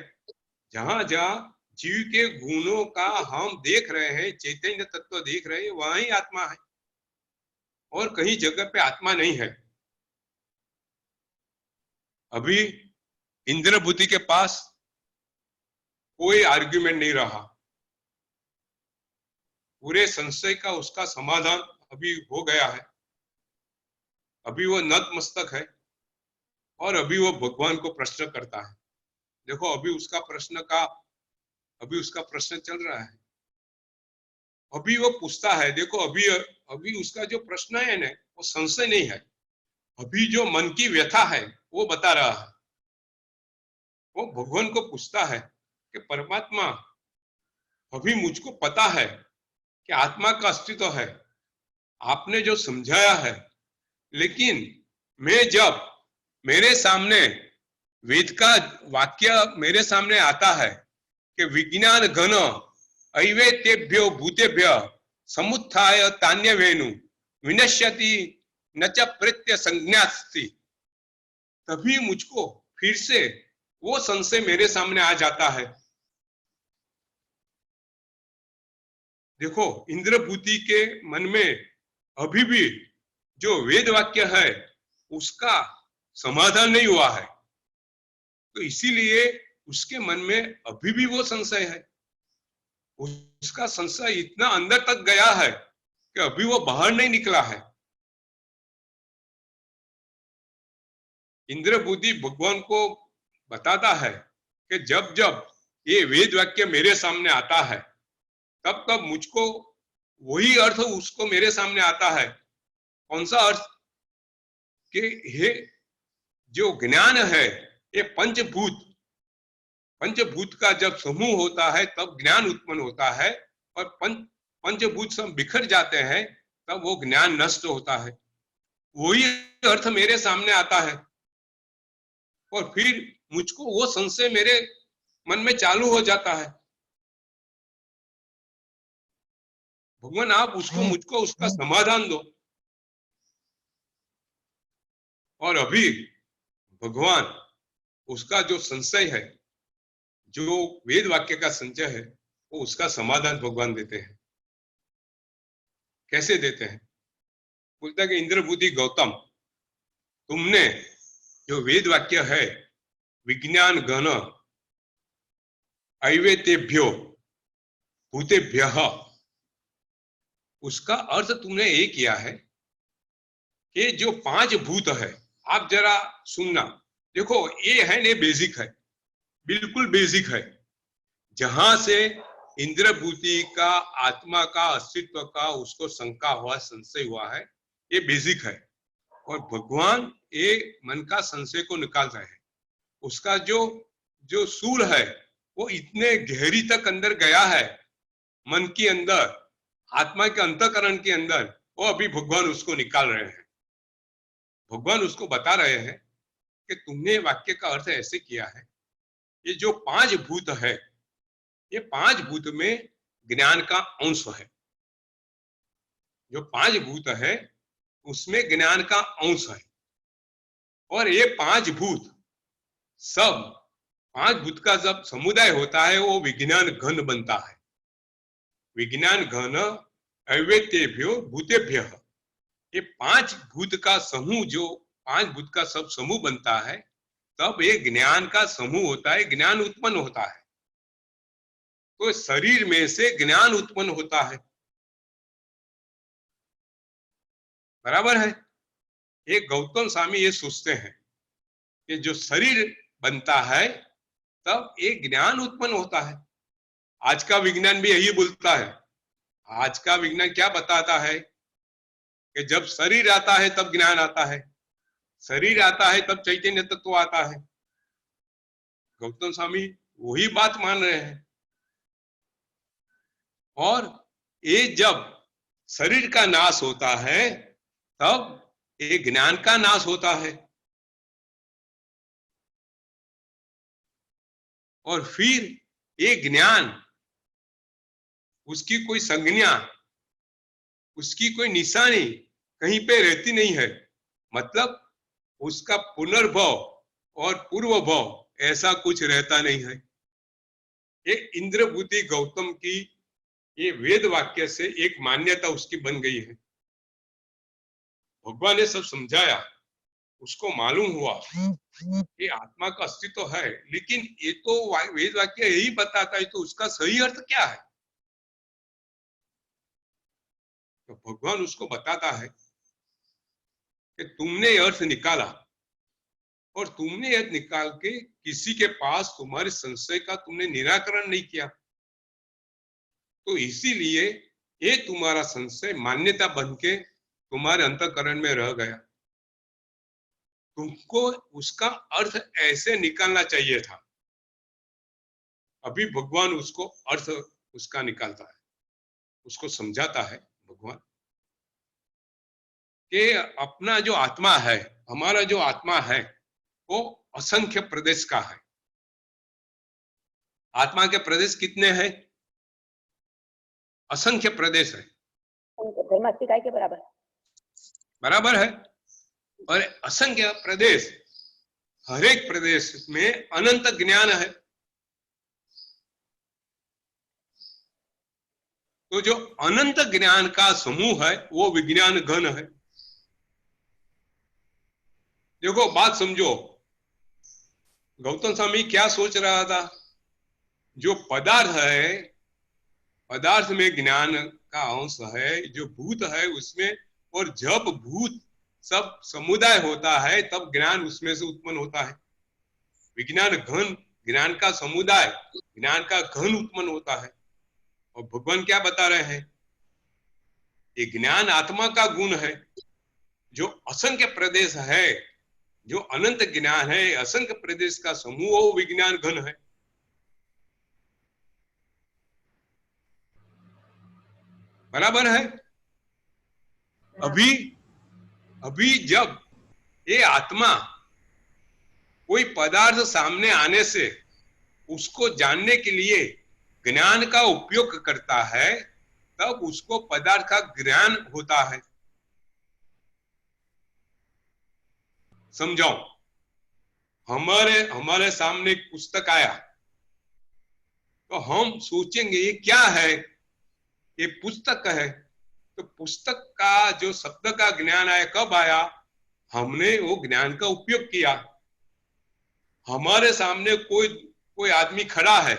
[SPEAKER 1] जहां जहां जीव के गुणों का हम देख रहे हैं, चैतन्य तत्व देख रहे हैं, वहीं आत्मा है, और कहीं जगह पे आत्मा नहीं है। अभी इंद्र बुद्धि के पास कोई आर्ग्यूमेंट नहीं रहा, पूरे संशय का उसका समाधान अभी हो गया है। अभी वो नतमस्तक है और अभी वो भगवान को प्रश्न करता है। देखो अभी उसका प्रश्न चल रहा है, अभी वो पूछता है। देखो अभी उसका जो प्रश्न है ना, वो संशय नहीं है, अभी जो मन की व्यथा है वो बता रहा है। वो भगवान को पूछता है कि परमात्मा, अभी मुझको पता है कि आत्मा का अस्तित्व है, आपने जो समझाया है, लेकिन मैं जब मेरे सामने वेद का वाक्य मेरे सामने आता है कि विज्ञान घन अवैतेभ्यो भूतेभ्य समुत्थाय तान्य वेणु विनश्यति न च प्रत्य संज्ञास्ति, तभी मुझको फिर से वो संशय मेरे सामने आ जाता है। देखो इंद्रभूति के मन में अभी भी जो वेद वाक्य है उसका समाधान नहीं हुआ है, तो इसीलिए उसके मन में अभी भी वो संशय है। उसका संशय इतना अंदर तक गया है कि अभी वो बाहर नहीं निकला है। इंद्र बुद्धि भगवान को बताता है कि जब जब ये वेद वाक्य मेरे सामने आता है तब तब मुझको वही अर्थ उसको मेरे सामने आता है। कौन सा अर्थ? कि ये जो ज्ञान है ये पंचभूत का जब समूह होता है तब ज्ञान उत्पन्न होता है, और पंचभूत सब बिखर जाते हैं तब वो ज्ञान नष्ट होता है। वही अर्थ मेरे सामने आता है और फिर मुझको वो संशय मेरे मन में चालू हो जाता है। भगवान आप मुझको उसका समाधान दो। और अभी भगवान उसका जो संशय है, जो वेद वाक्य का संचय है, वो उसका समाधान भगवान देते हैं। कैसे देते हैं? बोलता है कि इंद्र बुद्धि गौतम, तुमने जो वेद वाक्य है विज्ञान घन अवैतेभ्यो भूतेभ्यः, उसका अर्थ तुमने ये किया है कि जो 5 भूत है, आप जरा सुनना। देखो ये है ने बेसिक है, बिल्कुल बेसिक है। जहां से इंद्रभूति का आत्मा का अस्तित्व का उसको शंका हुआ, संशय हुआ है, ये बेसिक है। और भगवान ये मन का संशय को निकाल रहे हैं। उसका जो सूल है वो इतने गहरी तक अंदर गया है मन के अंदर। आत्मा के अंतःकरण के अंदर, वो अभी भगवान उसको निकाल रहे हैं। भगवान उसको बता रहे हैं कि तुमने वाक्य का अर्थ ऐसे किया है, ये जो 5 भूत है, ये 5 भूत में ज्ञान का अंश है। जो 5 भूत है उसमें ज्ञान का अंश है, और ये 5 भूत सब 5 भूत का जब समुदाय होता है वो विज्ञान घन बनता है। विज्ञान घन अव्यक्तेभ्यो भूतेभ्य, ये 5 भूत का समूह, जो 5 भूत का सब समूह बनता है, तब ये ज्ञान का समूह होता है, ज्ञान उत्पन्न होता है। तो शरीर में से ज्ञान उत्पन्न होता है, बराबर है। ये गौतम स्वामी ये सोचते हैं कि जो शरीर बनता है तब एक ज्ञान उत्पन्न होता है। आज का विज्ञान भी यही बोलता है। आज का विज्ञान क्या बताता है कि जब शरीर आता है तब ज्ञान आता है, शरीर आता है तब चैतन्य तत्व आता है। गौतम स्वामी वही बात मान रहे हैं। और ये जब शरीर का नाश होता है तब ये ज्ञान का नाश होता है, और फिर ये ज्ञान, उसकी कोई संज्ञा, उसकी कोई निशानी कहीं पे रहती नहीं है। मतलब उसका पुनर्भव और पूर्व भव ऐसा कुछ रहता नहीं है। ये इंद्रभूति गौतम की ये वेद वाक्य से एक मान्यता उसकी बन गई है। भगवान ने सब समझाया, उसको मालूम हुआ कि आत्मा का अस्तित्व है, लेकिन ये तो वेद वाक्य यही बताता है, तो उसका सही अर्थ क्या है? तो भगवान उसको बताता है कि तुमने अर्थ निकाला, और तुमने अर्थ निकाल के किसी के पास तुम्हारे संशय का तुमने निराकरण नहीं किया, तो इसीलिए ये तुम्हारा संशय मान्यता बन के तुम्हारे अंतःकरण में रह गया। तुमको उसका अर्थ ऐसे निकालना चाहिए था। अभी भगवान उसको अर्थ उसका निकालता है, उसको समझाता है भगवान कि अपना जो आत्मा है, हमारा जो आत्मा है, वो असंख्य प्रदेश का है। आत्मा के प्रदेश कितने हैं? असंख्य प्रदेश है,
[SPEAKER 4] काय के बराबर
[SPEAKER 1] बराबर है। और असंख्य प्रदेश, हर एक प्रदेश में अनंत ज्ञान है। तो जो अनंत ज्ञान का समूह है वो विज्ञान घन है। देखो बात समझो, गौतम स्वामी क्या सोच रहा था? जो पदार्थ है, पदार्थ में ज्ञान का अंश है, जो भूत है उसमें, और जब भूत सब समुदाय होता है तब ज्ञान उसमें से उत्पन्न होता है। विज्ञान घन, ज्ञान का समुदाय, ज्ञान का घन उत्पन्न होता है। और भगवान क्या बता रहे हैं? ये ज्ञान आत्मा का गुण है। जो असंख्य प्रदेश है, जो अनंत ज्ञान है, असंख्य प्रदेश का समूह वो विज्ञान घन है। बराबर है। अभी जब ये आत्मा कोई पदार्थ सामने आने से उसको जानने के लिए ज्ञान का उपयोग करता है, तब उसको पदार्थ का ज्ञान होता है। समझाओ, हमारे सामने एक पुस्तक आया तो हम सोचेंगे ये क्या है? ये पुस्तक है। तो पुस्तक का जो शब्द का ज्ञान आया, कब आया? हमने वो ज्ञान का उपयोग किया। हमारे सामने कोई आदमी खड़ा है,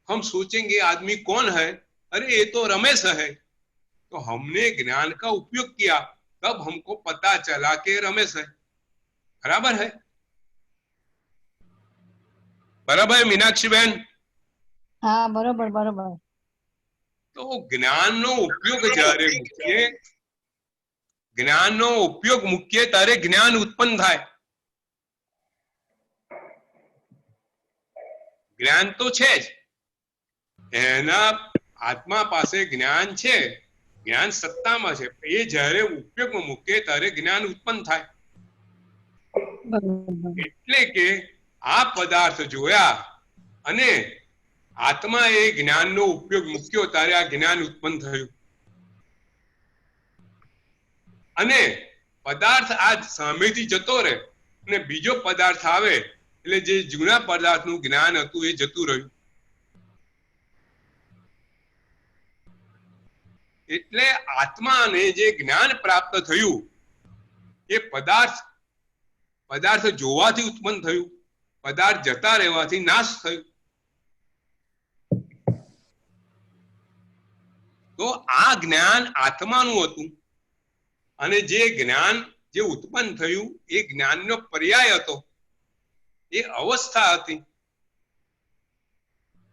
[SPEAKER 1] हम सोचेंगे आदमी कौन है? अरे ये तो रमेश है। तो हमने ज्ञान का उपयोग किया, तब हमको पता चला कि रमेश है। बराबर है, बराबर है मीनाक्षी बहन?
[SPEAKER 3] हाँ बरोबर बरोबर।
[SPEAKER 1] तो જ્ઞાનનો ઉપયોગ જ્યારે મૂકીએ, જ્ઞાનનો ઉપયોગ મૂકીએ ત્યારે જ્ઞાન ઉત્પન્ન થાય। જ્ઞાન તો છે જ, એના આત્મા પાસે જ્ઞાન છે, જ્ઞાન સત્તામાં છે, એ જ્યારે ઉપયોગમાં મૂકે ત્યારે જ્ઞાન ઉત્પન્ન થાય.
[SPEAKER 3] બરોબર.
[SPEAKER 1] એટલે કે આ પદાર્થ જોયા અને આત્મા એ જ્ઞાનનો ઉપયોગ મૂક્યો ત્યારે આ જ્ઞાન ઉત્પન્ન થયું. અને પદાર્થ આ સામેથી જતો રહે અને બીજો પદાર્થ આવે એટલે જે જૂના પદાર્થનું જ્ઞાન હતું એ જતું રહ્યું. એટલે આત્માને જે જ્ઞાન પ્રાપ્ત થયું એ પદાર્થ જોવાથી ઉત્પન્ન થયું, પદાર્થ જતા રહેવાથી નાશ થયું. તો આ જ્ઞાન આત્માનું હતું અને જે જ્ઞાન જે ઉત્પન્ન થયું એ જ્ઞાનનો પર્યાય હતો, એ અવસ્થા હતી.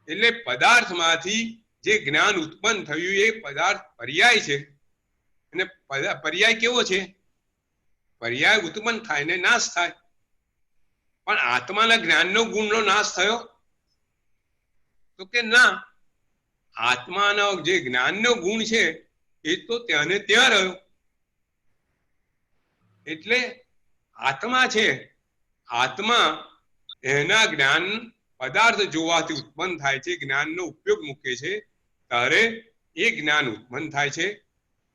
[SPEAKER 1] એટલે પદાર્થમાંથી જે જ્ઞાન ઉત્પન્ન થયું એ પદાર્થ પર્યાય છે. અને પર્યાય કેવો છે? પર્યાય ઉત્પન્ન થાય ને નાશ થાય. પણ આત્માના જ્ઞાનનો ગુણનો નાશ થયો તો કે ના, આત્માનો જે જ્ઞાનનો ગુણ છે એ તો ત્યાં ને ત્યાં રહ્યો. એટલે આત્મા છે, આત્મા એના જ્ઞાન પદાર્થ જોવાથી ઉત્પન્ન થાય છે, જ્ઞાનનો ઉપયોગ મૂકે છે ત્યારે એ જ્ઞાન ઉત્પન્ન થાય છે.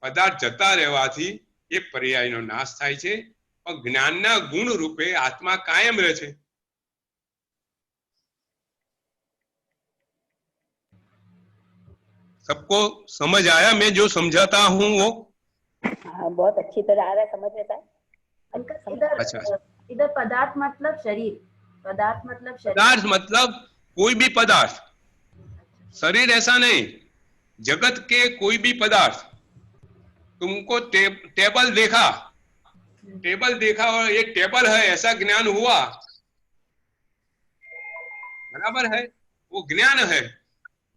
[SPEAKER 1] પદાર્થ જતા રહેવાથી એ પર્યાયનો નાશ થાય છે. પણ જ્ઞાનના ગુણ રૂપે આત્મા કાયમ રહે છે. सबको समझ आया मैं जो समझाता हूँ वो?
[SPEAKER 4] हाँ, बहुत अच्छी तरह आ रहा है समझ में सर.
[SPEAKER 2] अंकल इधर पदार्थ मतलब शरीर, पदार्थ मतलब शरीर.
[SPEAKER 1] पदार्थ मतलब कोई भी पदार्थ, शरीर ऐसा नहीं, जगत के कोई भी पदार्थ. तुमको टेबल देखा और ये टेबल है ऐसा ज्ञान हुआ, बराबर है, वो ज्ञान है.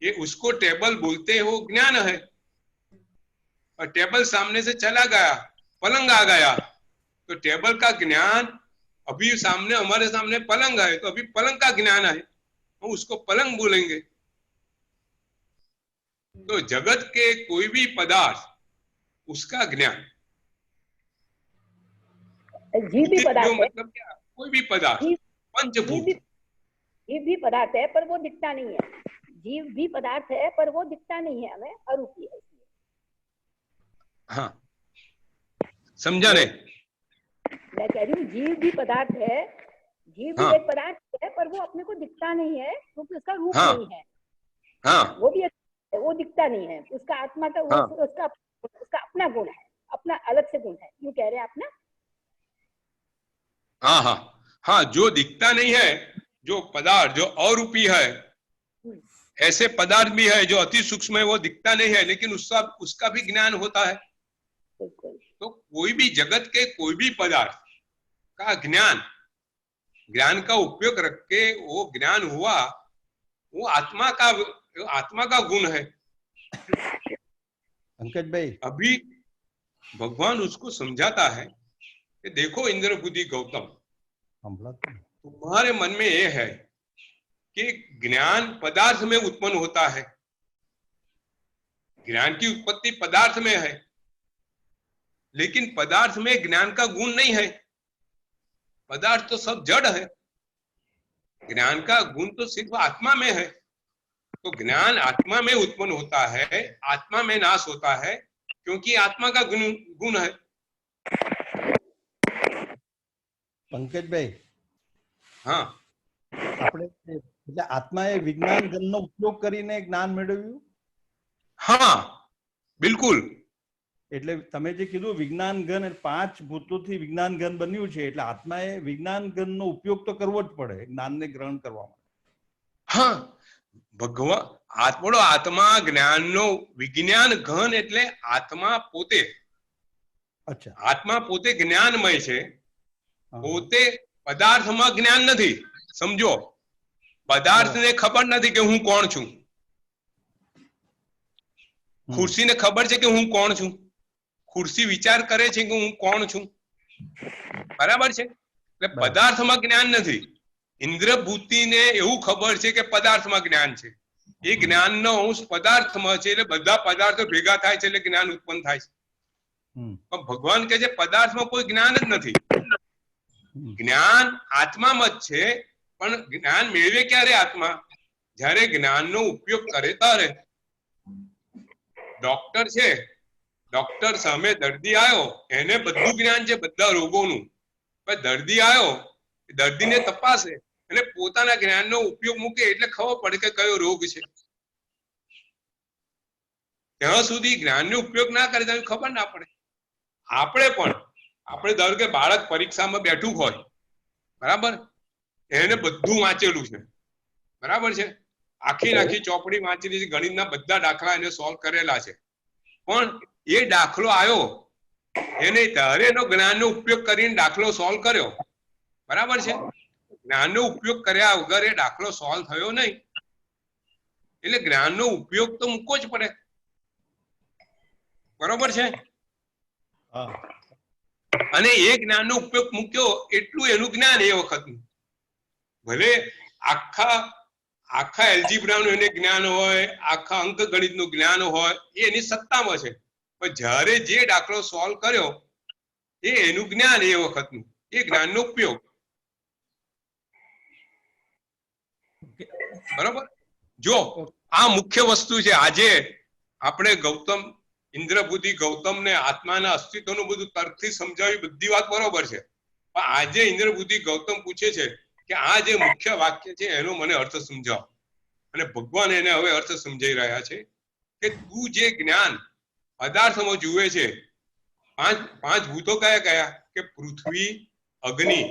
[SPEAKER 1] ये उसको टेबल बोलते हैं, वो ज्ञान है. और टेबल सामने से चला गया, पलंग आ गया, तो टेबल का ज्ञान अभी सामने, हमारे सामने पलंग है तो अभी पलंग का ज्ञान है, हम उसको पलंग बोलेंगे. तो जगत के कोई भी पदार्थ उसका ज्ञान.
[SPEAKER 4] जीव भी पदार्थ है,
[SPEAKER 1] मतलब क्या? कोई भी पदार्थ, पंचभूत.
[SPEAKER 4] जीव भी पदार्थ है पर वो दिखता नहीं है. जीव भी पदार्थ है पर वो दिखता नहीं है, हमें अरूपी है.
[SPEAKER 1] हाँ, समझा नहीं?
[SPEAKER 4] मैं कह रही हूँ जीव भी पदार्थ है, जीव भी
[SPEAKER 1] हाँ.
[SPEAKER 4] एक पदार्थ है पर वो अपने को दिखता नहीं है क्योंकि उसका रूप
[SPEAKER 1] हाँ.
[SPEAKER 4] नहीं है.
[SPEAKER 1] हाँ,
[SPEAKER 4] वो भी वो दिखता नहीं है, उसका आत्मा का
[SPEAKER 1] हाँ.
[SPEAKER 4] उसका अपना गुण है, अपना अलग से गुण है. यूँ कह रहे हैं आप ना?
[SPEAKER 1] हाँ हाँ हाँ, जो दिखता नहीं है, जो पदार्थ जो अरूपी है, ऐसे पदार्थ भी है जो अति सूक्ष्म है, वो दिखता नहीं है लेकिन उसका भी ज्ञान होता है. तो कोई भी जगत के कोई भी पदार्थ का ज्ञान का उपयोग रख के वो ज्ञान हुआ, वो आत्मा का गुण है.
[SPEAKER 5] पंकज भाई,
[SPEAKER 1] अभी भगवान उसको समझाता है कि देखो इंद्र बुद्धि गौतम, तुम्हारे मन में ये है कि ज्ञान पदार्थ में उत्पन्न होता है, ज्ञान की उत्पत्ति पदार्थ में है, लेकिन पदार्थ में ज्ञान का गुण नहीं है. पदार्थ तो सब जड़ है, ज्ञान का गुण तो सिर्फ आत्मा में है. तो ज्ञान आत्मा में उत्पन्न होता है, आत्मा में नाश होता है, क्योंकि आत्मा का गुण है.
[SPEAKER 5] पंकज भाई,
[SPEAKER 1] हाँ,
[SPEAKER 5] આપણે એટલે આત્માએ વિજ્ઞાન જ્ઞાનનો ઉપયોગ કરીને જ્ઞાન મેળવ્યું.
[SPEAKER 1] हाँ, बिल्कुल.
[SPEAKER 5] એટલે તમે જે કીધું વિજ્ઞાન ગણ, 5 ભૂતોથી વિજ્ઞાન ગણ બન્યું છે, એટલે આત્માએ વિજ્ઞાન ગણનો ઉપયોગ તો કરવો જ પડે જ્ઞાનને ગ્રહણ કરવા માટે.
[SPEAKER 1] हाँ, ભગવાન આત્મા જ્ઞાનનો વિજ્ઞાન ઘન એટલે આત્મા પોતે.
[SPEAKER 5] અચ્છા,
[SPEAKER 1] આત્મા પોતે જ્ઞાનમય છે, પોતે પદાર્થમાં જ્ઞાન નથી. સમજો, પદાર્થને ખબર નથી કે હું કોણ છું. ખુરશીને ખબર છે કે હું કોણ છું, ખુરશી વિચાર કરે છે કે હું કોણ છું, બરાબર છે. એટલે પદાર્થમાં જ્ઞાન નથી. ઇન્દ્રભૂતિને એવું ખબર છે કે પદાર્થમાં જ્ઞાન છે, એ જ્ઞાનનો અંશ પદાર્થમાં છે, એટલે બધા પદાર્થો ભેગા થાય છે એટલે જ્ઞાન ઉત્પન્ન થાય છે. પણ ભગવાન કહે છે પદાર્થમાં કોઈ જ્ઞાન જ નથી. જ્ઞાન આત્મામાં જ છે, પણ જ્ઞાન મેળવે ક્યારે આત્મા? જ્યારે જ્ઞાનનો ઉપયોગ કરે ત્યારે. ડોક્ટર છે, ડોક્ટર સામે દર્દી આવ્યો, એને બધું જ્ઞાન છે બધા રોગોનું, પણ દર્દી આવ્યો, દર્દીને તપાસે અને પોતાના જ્ઞાનનો ઉપયોગ મૂકે એટલે ખબર પડે કે કયો રોગ છે. ત્યાં સુધી જ્ઞાનનો ઉપયોગ ના કરે તો ખબર ના પડે. આપણે ધારો કે બાળક પરીક્ષામાં બેઠું હોય, બરાબર, એને બધું વાંચેલું છે, બરાબર છે, આખી ચોપડી વાંચેલી છે, ગણિતના બધા દાખલા એને સોલ્વ કરેલા છે, પણ એ દાખલો આવ્યો એને ત્યારે એનો જ્ઞાનનો ઉપયોગ કરીને દાખલો સોલ્વ કર્યો, બરાબર છે. જ્ઞાનનો ઉપયોગ કર્યા વગર એ દાખલો સોલ્વ થયો નહીં, એટલે જ્ઞાનનો ઉપયોગ તો મૂકવો જ પડે, બરોબર છે. અને એ જ્ઞાનનો ઉપયોગ મૂક્યો એટલું એનું જ્ઞાન એ વખતનું. ભલે આખા એલ્જીબ્રાનું એને જ્ઞાન હોય, આખા અંક ગણિતનું જ્ઞાન હોય, એ એની સત્તામાં છે, પણ જ્યારે જે દાખલો સોલ્વ કર્યો એ એનું જ્ઞાન એ વખતનું, એ જ્ઞાનનો ઉપયોગ. બરોબર. જો આ મુખ્ય વસ્તુ છે. આજે આપણે ઇન્દ્રબુદ્ધિ ગૌતમને આત્માના અસ્તિત્વનું બધું તર્કથી સમજાવી, બધી વાત બરોબર છે, પણ આજે ઇન્દ્રબુદ્ધિ ગૌતમ પૂછે છે કે આ જે મુખ્ય વાક્ય છે એનો મને અર્થ સમજાવો. અને ભગવાન એને હવે અર્થ સમજાઈ રહ્યા છે કે તું જે જ્ઞાન પદાર્થમાં જુએ છે, પાંચ ભૂતો કયા કયા? કે પૃથ્વી, અગ્નિ,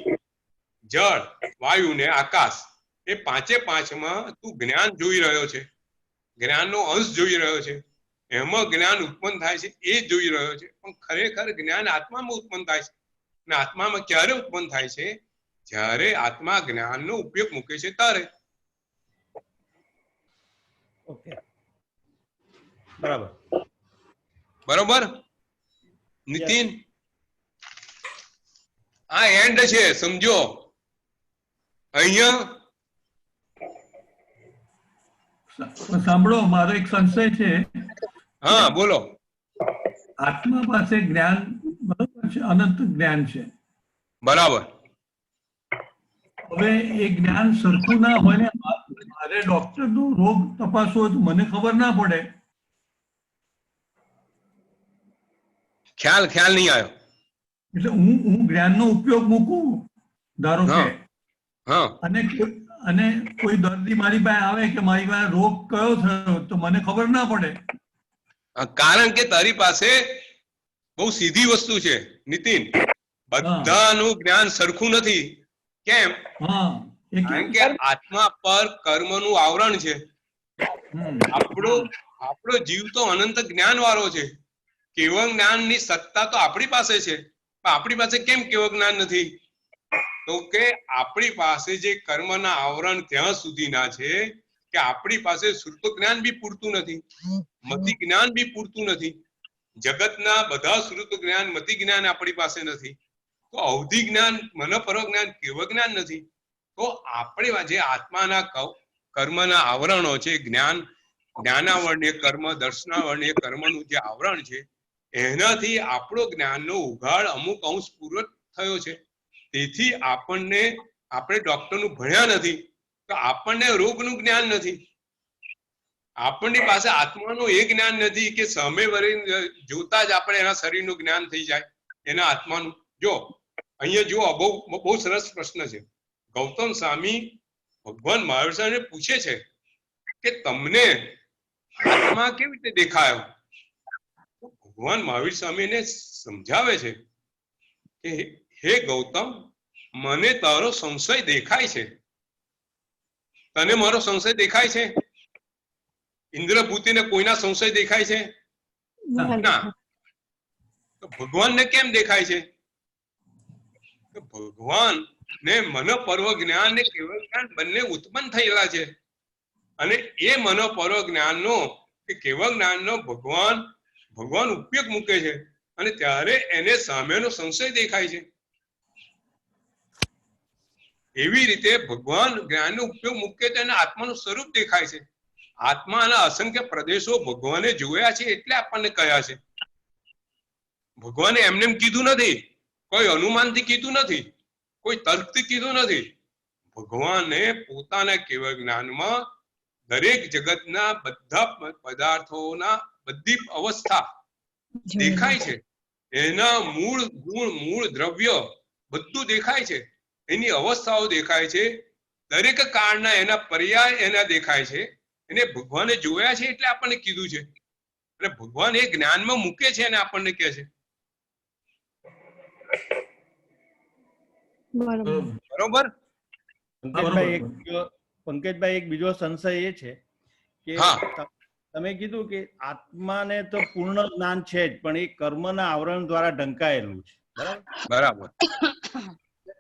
[SPEAKER 1] જળ, વાયુ ને આકાશ. એ પાંચમાં તું જ્ઞાન જોઈ રહ્યો છે, જ્ઞાનનો અંશ જોઈ રહ્યો છે, એમાં જ્ઞાન ઉત્પન્ન થાય છે એ જોઈ રહ્યો છે, પણ ખરેખર જ્ઞાન આત્મામાં ઉત્પન્ન થાય છે. અને આત્મામાં ક્યારે ઉત્પન્ન થાય છે? જ્યારે આત્મા જ્ઞાનનો ઉપયોગ મૂકે છે ત્યારે. બરોબર નીતિન? આ એન્ડ છે, સમજો. અહીંયા
[SPEAKER 6] સાંભળો, મારો એક સંશય છે.
[SPEAKER 1] હા બોલો.
[SPEAKER 6] આત્મા પાસે જ્ઞાન બરોબર છે, અનંત જ્ઞાન છે,
[SPEAKER 1] બરાબર.
[SPEAKER 6] હવે એ જ્ઞાન સરખું ના હોય ને મારે ડોક્ટર નો રોગ તપાસવો હોય તો મને ખબર ના પડે.
[SPEAKER 1] ખ્યાલ નહીં આવ્યો.
[SPEAKER 6] એટલે હું જ્ઞાનનો ઉપયોગ મૂકું ધારો કે, અને કોઈ દર્દી મારી પાસે આવે કે મારી પાસે રોગ કયો થયો તો મને ખબર ના પડે.
[SPEAKER 1] કારણ કે તારી પાસે બહુ સીધી વસ્તુ છે નીતિન, બધાનું જ્ઞાન સરખું નથી. કેમ? કારણ કે આત્મા પર કર્મનું આવરણ છે. આપણો જીવ તો અનંત જ્ઞાન વાળો છે. કેવળ જ્ઞાનની સત્તા તો આપણી પાસે છે, પણ આપણી પાસે કેમ કેવળ જ્ઞાન નથી? તો કે આપણી પાસે જે કર્મના આવરણ ત્યાં સુધીના છે કે આપણી પાસે શ્રુત જ્ઞાન બી પૂરતું નથી, મતિ જ્ઞાન બી પૂરતું નથી. જગતના બધા શ્રુત જ્ઞાન, મતિ જ્ઞાન આપણી પાસે નથી, તો અવધિ જ્ઞાન, મનપરો જ્ઞાન, કેવળ જ્ઞાન નથી. તો આપણે જે આત્માના કર્મના આવરણો છે, જ્ઞાનાવરણીય કર્મ, દર્શનાવરણીય કર્મનું જે આવરણ છે, એનાથી આપણો જ્ઞાનનો ઉઘાડ અમુક અંશ પૂરો થયો છે. તેથી આપણે ડોક્ટરનું ભણ્યા નથી તો આપણને રોગનું જ્ઞાન નથી. આપણની પાસે આત્માનું એ જ્ઞાન નથી કે સામે વળી જોતા જ આપણે એના શરીરનું જ્ઞાન થઈ જાય, એના આત્માનું. જો અહીંયા જુઓ, બહુ સરસ પ્રશ્ન છે. ગૌતમ સ્વામી ભગવાન મહાવીર સ્વામીને પૂછે છે કે તમને આત્મા કેવી રીતે દેખાયો? ભગવાન મહાવીર સ્વામીને સમજાવે છે કે હે ગૌતમ, મને તારો સંશય દેખાય છે. તને મારો સંશય દેખાય છે? ઇન્દ્રભૂતિને કોઈના સંશય દેખાય છે? ના. તો ભગવાનને કેમ દેખાય છે? ભગવાન ને મનોપર્વ જ્ઞાન ને કેવળ જ્ઞાન બંને ઉત્પન્ન થયેલા છે, અને એ મનોપર્વ જ્ઞાનનો કે કેવળ જ્ઞાનનો ભગવાન ઉપયોગ મૂકે છે, અને ત્યારે એને સામેનો સંશય દેખાય છે. એવી રીતે ભગવાન જ્ઞાનનો ઉપયોગ મૂકે તો એને આત્માનું સ્વરૂપ દેખાય છે. આત્માના અસંખ્ય પ્રદેશો ભગવાને જોયા છે એટલે આપણને કહ્યા છે. ભગવાને એમને એમ કીધું નથી, કોઈ અનુમાનથી કીધું નથી, કોઈ તર્કથી કીધું નથી. ભગવાને પોતાના કેવળ જ્ઞાનમાં દરેક જગતના બધા પદાર્થોના બધી અવસ્થા દેખાય છે, એના મૂળ ગુણ, મૂળ દ્રવ્ય બધું દેખાય છે, એની અવસ્થાઓ દેખાય છે, દરેક કાળના એના પર્યાય એના દેખાય છે. એને ભગવાને જોયા છે એટલે આપણને કીધું છે, અને ભગવાન એ જ્ઞાનમાં મૂકે છે અને આપણને કહે છે. બરોબર?
[SPEAKER 5] પંકજભાઈ, એક બીજો સંશય એ છે કે તમે કીધું કે આત્માને તો પૂર્ણ જ્ઞાન છે જ, પણ એ કર્મના આવરણ દ્વારા ઢંકાયેલું છે.
[SPEAKER 1] બરાબર.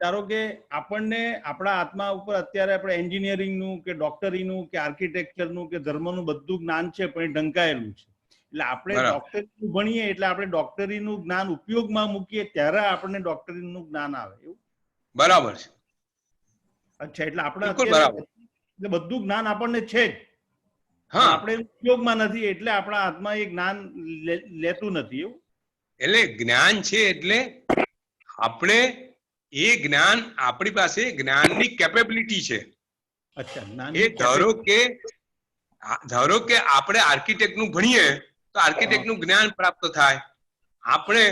[SPEAKER 5] ધારો કે આપણને આપણા આત્મા ઉપર અત્યારે આપણે એન્જિનિયરિંગનું કે ડોક્ટરીનું કે આર્કિટેક્ચરનું કે ધર્મનું બધું જ્ઞાન છે, પણ એ ઢંકાયેલું છે. એટલે આપણે ડોક્ટરીનું ભણીએ એટલે આપણે ડોક્ટરીનું જ્ઞાન ઉપયોગમાં મૂકીએ ત્યારે આપણને ડોક્ટરીનું જ્ઞાન આવે. એવું
[SPEAKER 1] બરાબર છે.
[SPEAKER 5] અચ્છા, એટલે આપણે બધું જ્ઞાન આપણને છે જ, આપણે ઉપયોગમાં નથી એટલે આપણા આત્મા એ જ્ઞાન લેતું નથી. એવું
[SPEAKER 1] એટલે જ્ઞાન છે એટલે આપણે એ જ્ઞાન, આપણી પાસે જ્ઞાનની કેપેબિલિટી છે.
[SPEAKER 5] અચ્છા,
[SPEAKER 1] એ ધારો કે આપણે આર્કિટેક્ટ નું ભણીએ તો આર્કિટેક્ટ નું જ્ઞાન પ્રાપ્ત થાય, આપણે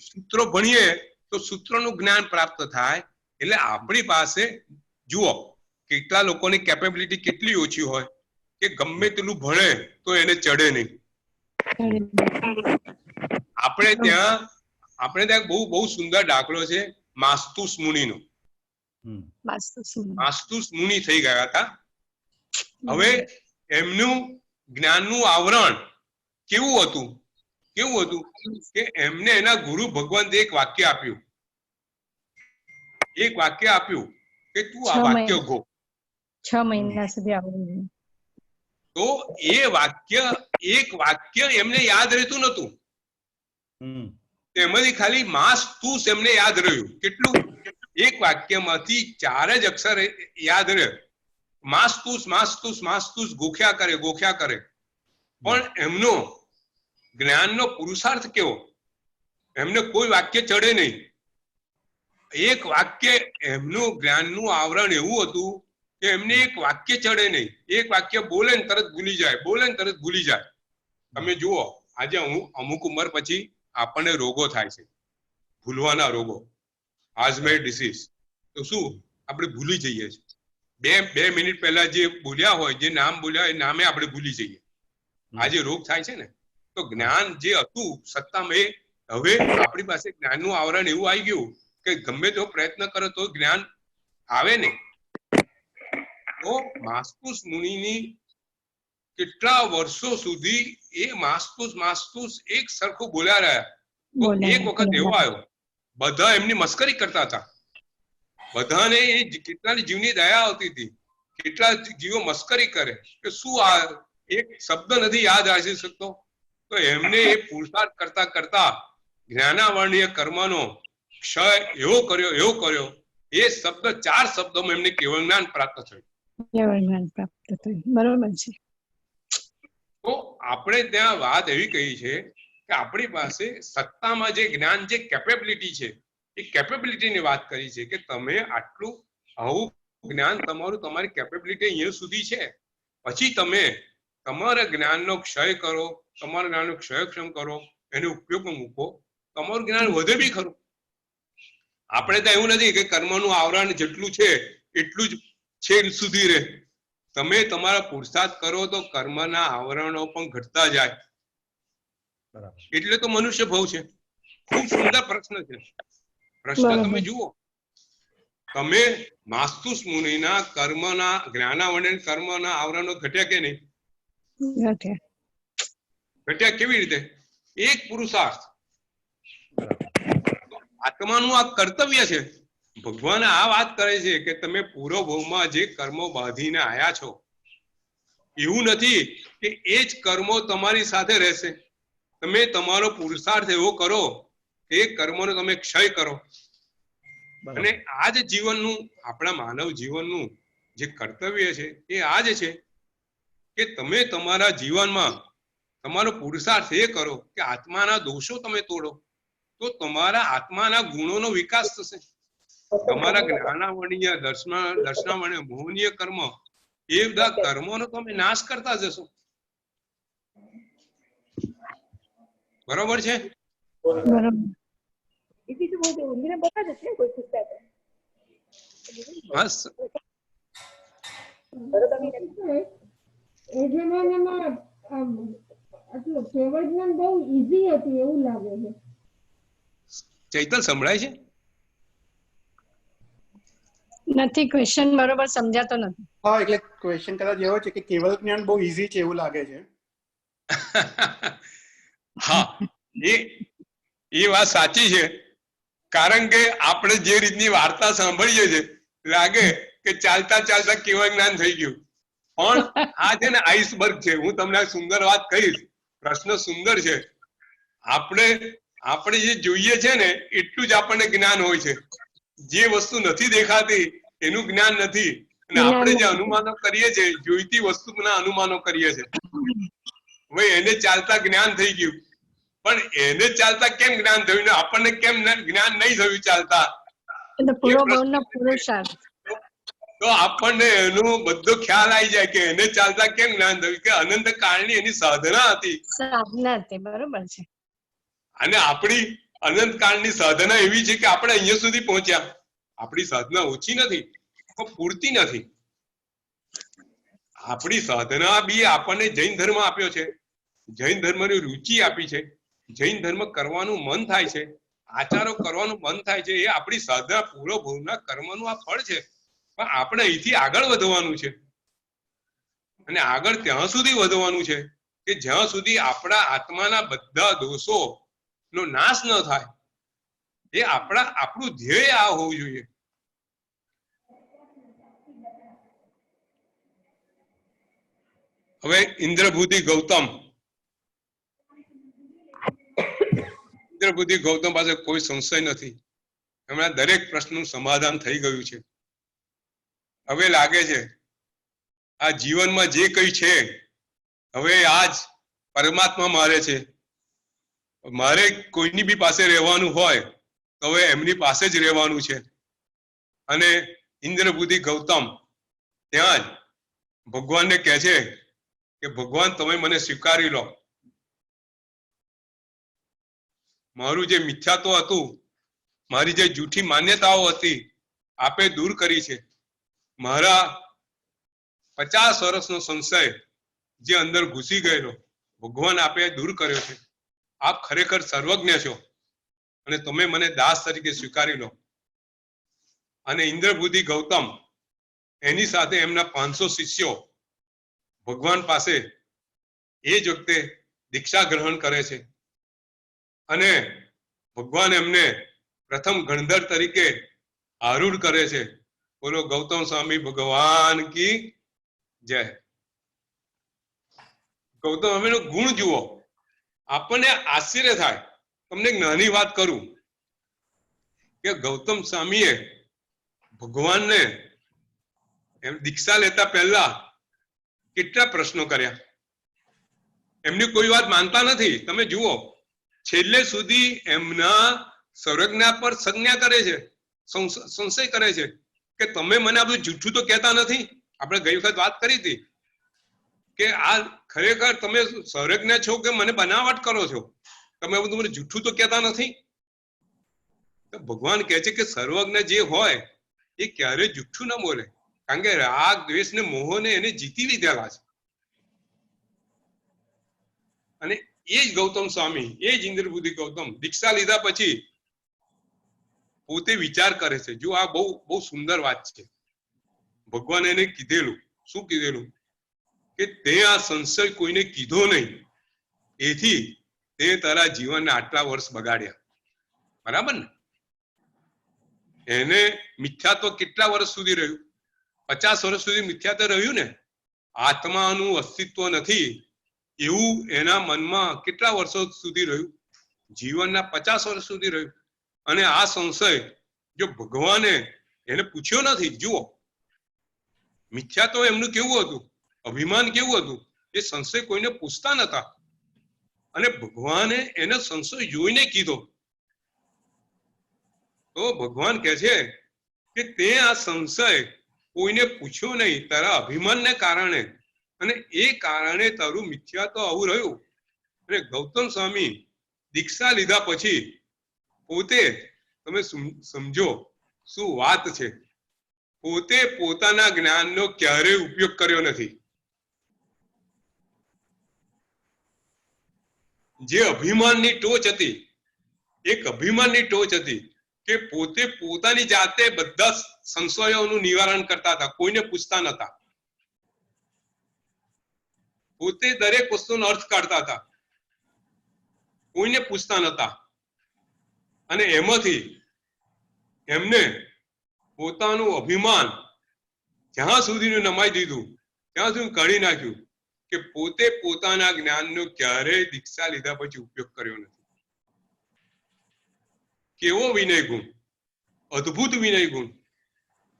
[SPEAKER 1] સૂત્રો ભણીએ તો સૂત્રોનું જ્ઞાન પ્રાપ્ત થાય. એટલે આપણી પાસે જુઓ કેટલા લોકોની કેપેબિલિટી કેટલી ઓછી હોય કે ગમે તેટલું ભણે તો એને ચડે નહીં. આપણે ત્યાં બહુ સુંદર દાખલો છે માસ્તુસ મુનિનો. માસ્તુસ મુનિ થઈ ગયા હતા. હવે એમનું જ્ઞાનનું આવરણ કેવું હતું કે એમને એના ગુરુ ભગવંતે એક વાક્ય આપ્યું કે તું આ વાક્ય ગો.
[SPEAKER 3] 6 મહિના સુધી આવડ્યું.
[SPEAKER 1] તો એ એક વાક્ય એમને યાદ રહેતું નતું. તેમાંથી ખાલી માસ્તુસ એમને યાદ રહ્યું. કેટલું? એક વાક્યમાંથી 4 જ અક્ષર યાદ રહે. માસ્તુસ માસ્તુસ માસ્તુસ ગોખ્યા કરે. પણ એમનો જ્ઞાનનો પુરુષાર્થ કેવો, એમને કોઈ વાક્ય ચડે નહીં. એક વાક્ય, એમનું જ્ઞાનનું આવરણ એવું હતું કે એમને એક વાક્ય ચડે નહીં. એક વાક્ય બોલે ને તરત ભૂલી જાય. તમે જુઓ આજે અમુક ઉંમર પછી આપણને રોગો થાય છે, ભૂલવાના રોગો, આઝમેર ડિસીઝ. તો શું આપણે ભૂલી જઈએ છીએ? 2 મિનિટ પહેલા જે બોલ્યા હોય, જે નામ બોલ્યા એ નામે આપણે ભૂલી જઈએ. આજે રોગ થાય છે ને. તો જ્ઞાન જે હતું સત્તામાં, એ હવે આપણી પાસે જ્ઞાનનું આવરણ એવું આવી ગયું કે ગમે તેવો પ્રયત્ન કરો તો જ્ઞાન આવે નહીં. તો માસ્તુસ મુનિની કેટલા વર્ષો સુધી એ માસ્તુસ એક સરખું બોલ્યા રહ્યા. તો એક વખત એવો આવ્યો, બધા એમની મસ્કરી કરતા હતા. બધાને કેટલાની જીવની દયા આવતી હતી. કેટલા જીવો મસ્કરી કરે કે શું આ એક શબ્દ નથી યાદ રાખી શકતો. તો એમને એ પુરુષાર્થ કરતા જ્ઞાનાવરણીય કર્મનો ક્ષય એવો કર્યો એ શબ્દ 4 શબ્દોમાં એમને કેવળ જ્ઞાન પ્રાપ્ત થયું.
[SPEAKER 3] બરોબર છે.
[SPEAKER 1] તો આપણે ત્યાં વાત એવી કહી છે કે આપણી પાસે સત્તામાં જે જ્ઞાન, જે કેપેબિલિટી છે, એ કેપેબિલિટીની વાત કરી છે કે તમે આટલું આવું જ્ઞાન તમારી કેપેબિલિટી અહીંયા સુધી છે. પછી તમે તમારા જ્ઞાનનો ક્ષય કરો, તમારા જ્ઞાનનો ક્ષયક્ષમ કરો, એને ઉપયોગમાં મૂકો, તમારું જ્ઞાન વધે બી ખરું. આપણે તો એવું નથી કે કર્મનું આવરણ જેટલું છે એટલું જ છેક સુધી રહે. તમે તમારા પુરુષાર્થ કરો તો કર્મના આવરણો પણ ઘટતા જાય. એટલે તો મનુષ્ય ભવ છે. ખૂબ સુંદર પ્રશ્ન છે. પ્રશ્ન તમે જુઓ, તમે માસ્તુસ મુનિના કર્મના જ્ઞાનાવરણ કર્મના આવરણો ઘટ્યા કે નહીં? ઘટ્યા કેવી રીતે? એક પુરુષાર્થ. આત્માનું આ કર્તવ્ય છે. ભગવાન આ વાત કરે છે કે તમે પૂર્વ ભવમાં જે કર્મો બાંધીને આયા છો, એવું નથી કે એ જ કર્મો તમારી સાથે રહેશે. તમે તમારો પુરુષાર્થ એવો કરો કે એ કર્મોનો તમે ક્ષય કરો. અને આ જ જીવનનું, આપણા માનવ જીવનનું જે કર્તવ્ય છે એ આ જ છે કે તમે તમારા જીવનમાં તમારો પુરુષાર્થ એ કરો કે આત્માના દોષો તમે તોડો, તો તમારા આત્માના ગુણોનો વિકાસ થશે. તમારા જ્ઞાનાવર્ણીય દર્શનાવર્ણીય મોહનીય કર્મ એ બધા કર્મોનો તમે નાશ કરતા જશો. બરોબર છે?
[SPEAKER 3] બરોબર.
[SPEAKER 4] इसी से वो जो उन्होंने बता देते हैं कोई पूछता है
[SPEAKER 1] બસ
[SPEAKER 4] बरोबर
[SPEAKER 7] કેવળ જ્ઞાન બહુ ઈઝી હતું એવું લાગે છે.
[SPEAKER 1] ચૈતલ સંભળાય છે?
[SPEAKER 3] નથી, ક્વેશ્ચન બરોબર સમજાતો નથી.
[SPEAKER 8] હા, એટલે ક્વેશ્ચન કદાચ એવો છે કે કેવલ જ્ઞાન બહુ ઈઝી છે એવું લાગે છે.
[SPEAKER 1] હા, એ વાત સાચી છે. કારણ કે આપણે જે રીતની વાર્તા સાંભળીએ છીએ લાગે કે ચાલતા ચાલતા કેવળ જ્ઞાન થઈ ગયું, પણ આ છે ને આઈસબર્ગ છે. હું તમને સુંદર વાત કહીશ. પ્રશ્ન સુંદર છે. આપણે જે જોઈએ છે ને એટલું જ આપણને જ્ઞાન હોય છે. જે વસ્તુ નથી દેખાતી એનું જ્ઞાન નથી, અને આપણે જે અનુમાનો કરીએ છીએ જોઈતી વસ્તુના અનુમાનો કરીએ છીએ. હવે એને ચાલતા જ્ઞાન થઈ ગયું, પણ એને ચાલતા કેમ જ્ઞાન થયું ને આપણને કેમ જ્ઞાન નહીં થયું ચાલતા? તો આપણને એનો બધો ખ્યાલ આવી જાય કે એને ચાલતા કેમ જ્ઞાન થયું, કે અનંત કાળની એની સાધના હતી.
[SPEAKER 3] બરોબર છે.
[SPEAKER 1] અને આપણી અનંત કાળની સાધના એવી છે કે આપણે અહીંયા સુધી પહોંચ્યા. આપણી સાધના ઓછી નથી પણ પૂરતી નથી. આપણી સાધના બી આપણને જૈન ધર્મ આપ્યો છે, જૈન ધર્મની રુચિ આપી છે, જૈન ધર્મ કરવાનું મન થાય છે, આચારો કરવાનું મન થાય છે. એ આપણી સાધના પૂર્વભૂના કર્મનું આ ફળ છે. પણ આપણે અહીંથી આગળ વધવાનું છે, અને આગળ ત્યાં સુધી વધવાનું છે કે જ્યાં સુધી આપણા આત્માના બધા દોષો નો નાશ ન થાય. એ આપણું ધ્યેય આ હોવું જોઈએ. હવે ઇન્દ્રભૂતિ ગૌતમ પાસે કોઈ સંશય નથી. એમના દરેક પ્રશ્નનું સમાધાન થઈ ગયું છે. હવે લાગે છે આ જીવનમાં જે કઈ છે હવે આજ પરમાત્મા મારે છે. મારે કોઈની બી પાસે રહેવાનું હોય તો હવે એમની પાસે જ રહેવાનું છે. અને ઇન્દ્રભૂતિ ગૌતમ ત્યાં જ ભગવાનને કહે છે કે ભગવાન તમે મને સ્વીકારી લો. મારું જે મિથ્યાત્વ હતું, મારી જે જૂઠી માન્યતાઓ હતી આપે દૂર કરી છે. મારા 50 વર્ષનો સંશય જે અંદર ઘૂસી ગયેલો ભગવાન આપે દૂર કર્યો છે. આપ ખરેખર સર્વજ્ઞ છો અને તમે મને દાસ તરીકે સ્વીકારી લો. અને ઇન્દ્રભૂતિ ગૌતમ એની સાથે એમના 500 શિષ્યો ભગવાન પાસે એ જ વખતે દીક્ષા ગ્રહણ કરે છે. અને ભગવાન એમને પ્રથમ ગણધર તરીકે આરૂઢ કરે છે. બોલો ગૌતમ સ્વામી ભગવાન કી જય. ગૌતમ સ્વામીનો ગુણ જુઓ, આપણને આશ્ચર્ય થાય. તમને નાની વાત કરું કે ગૌતમ સ્વામીએ ભગવાનને એમ દીક્ષા લેતા પહેલા કેટલા પ્રશ્નો કર્યા. એમની કોઈ વાત માનતા નથી. તમે જુઓ છેલ્લે સુધી એમના સર્વજ્ઞા પર સંજ્ઞા કરે છે, સંશય કરે છે કે તમે મને આ બધું જૂઠું તો કહેતા નથી. આપણે ગઈ વખત વાત કરી હતી કે આ ખરેખર તમે સર્વજ્ઞ છો કે મને બનાવટ કરો છો? તમે બધું મને જૂઠું તો કહેતા નથી. તો ભગવાન કહે છે કે સર્વજ્ઞ જે હોય એ ક્યારેય જૂઠું ના બોલે, કારણ કે રાગ દ્વેષ ને મોહને એને જીતી લીધેલા છે. અને એ જ ગૌતમ સ્વામી, એ જ ઇન્દ્રભૂતિ ગૌતમ દીક્ષા લીધા પછી પોતે વિચાર કરે છે. જો આ બહુ સુંદર વાત છે. ભગવાન એને કીધેલું, શું કીધેલું કે તે આ સંશય કોઈને કીધો નહીં, એથી તે તારા જીવનના આટલા વર્ષ બગાડ્યા. બરાબર ને? એને મિથ્યાત્વ કેટલા વર્ષ સુધી રહ્યું? 50 વર્ષ સુધી મિથ્યાત્વ રહ્યું ને. આત્માનું અસ્તિત્વ નથી એવું એના મનમાં કેટલા વર્ષો સુધી રહ્યું? જીવનના 50 વર્ષ સુધી રહ્યું. અને આ સંશય જો ભગવાને એને પૂછ્યો નથી. જુઓ મિથ્યાત્વ એમનું કેવું હતું, અભિમાન કેવું હતું, એ સંશય કોઈને પૂછતા નતા અને ભગવાને એને સંશય જોઈને કીધો. તો ભગવાન કહે છે કે તે આ સંશય કોઈને પૂછ્યો નહીં તારા અભિમાનને કારણે, અને એ કારણે તારું મિથ્યા તો આવું રહ્યું. અને ગૌતમ સ્વામી દીક્ષા લીધા પછી પોતે, તમે સમજો શું વાત છે, પોતે પોતાના જ્ઞાનનો ક્યારેય ઉપયોગ કર્યો નથી. જે અભિમાનની ટોચ હતી, એક અભિમાનની ટોચ હતી કે પોતે પોતાની જાતે બધા સંશયોનું નિવારણ કરતા હતા, કોઈને પૂછતા નતા. પોતે દરેક વસ્તુનો અર્થ કાઢતા હતા, કોઈને પૂછતા નતા. અને એમાંથી એમને પોતાનું અભિમાન જ્યાં સુધીનું નમાઈ દીધું, ત્યાં સુધી કાઢી નાખ્યું કે પોતે પોતાના જ્ઞાનનો ક્યારેય દીક્ષા લીધા પછી ઉપયોગ કર્યો નથી. કેવો વિનય ગુણ, અદ્ભુત વિનય ગુણ.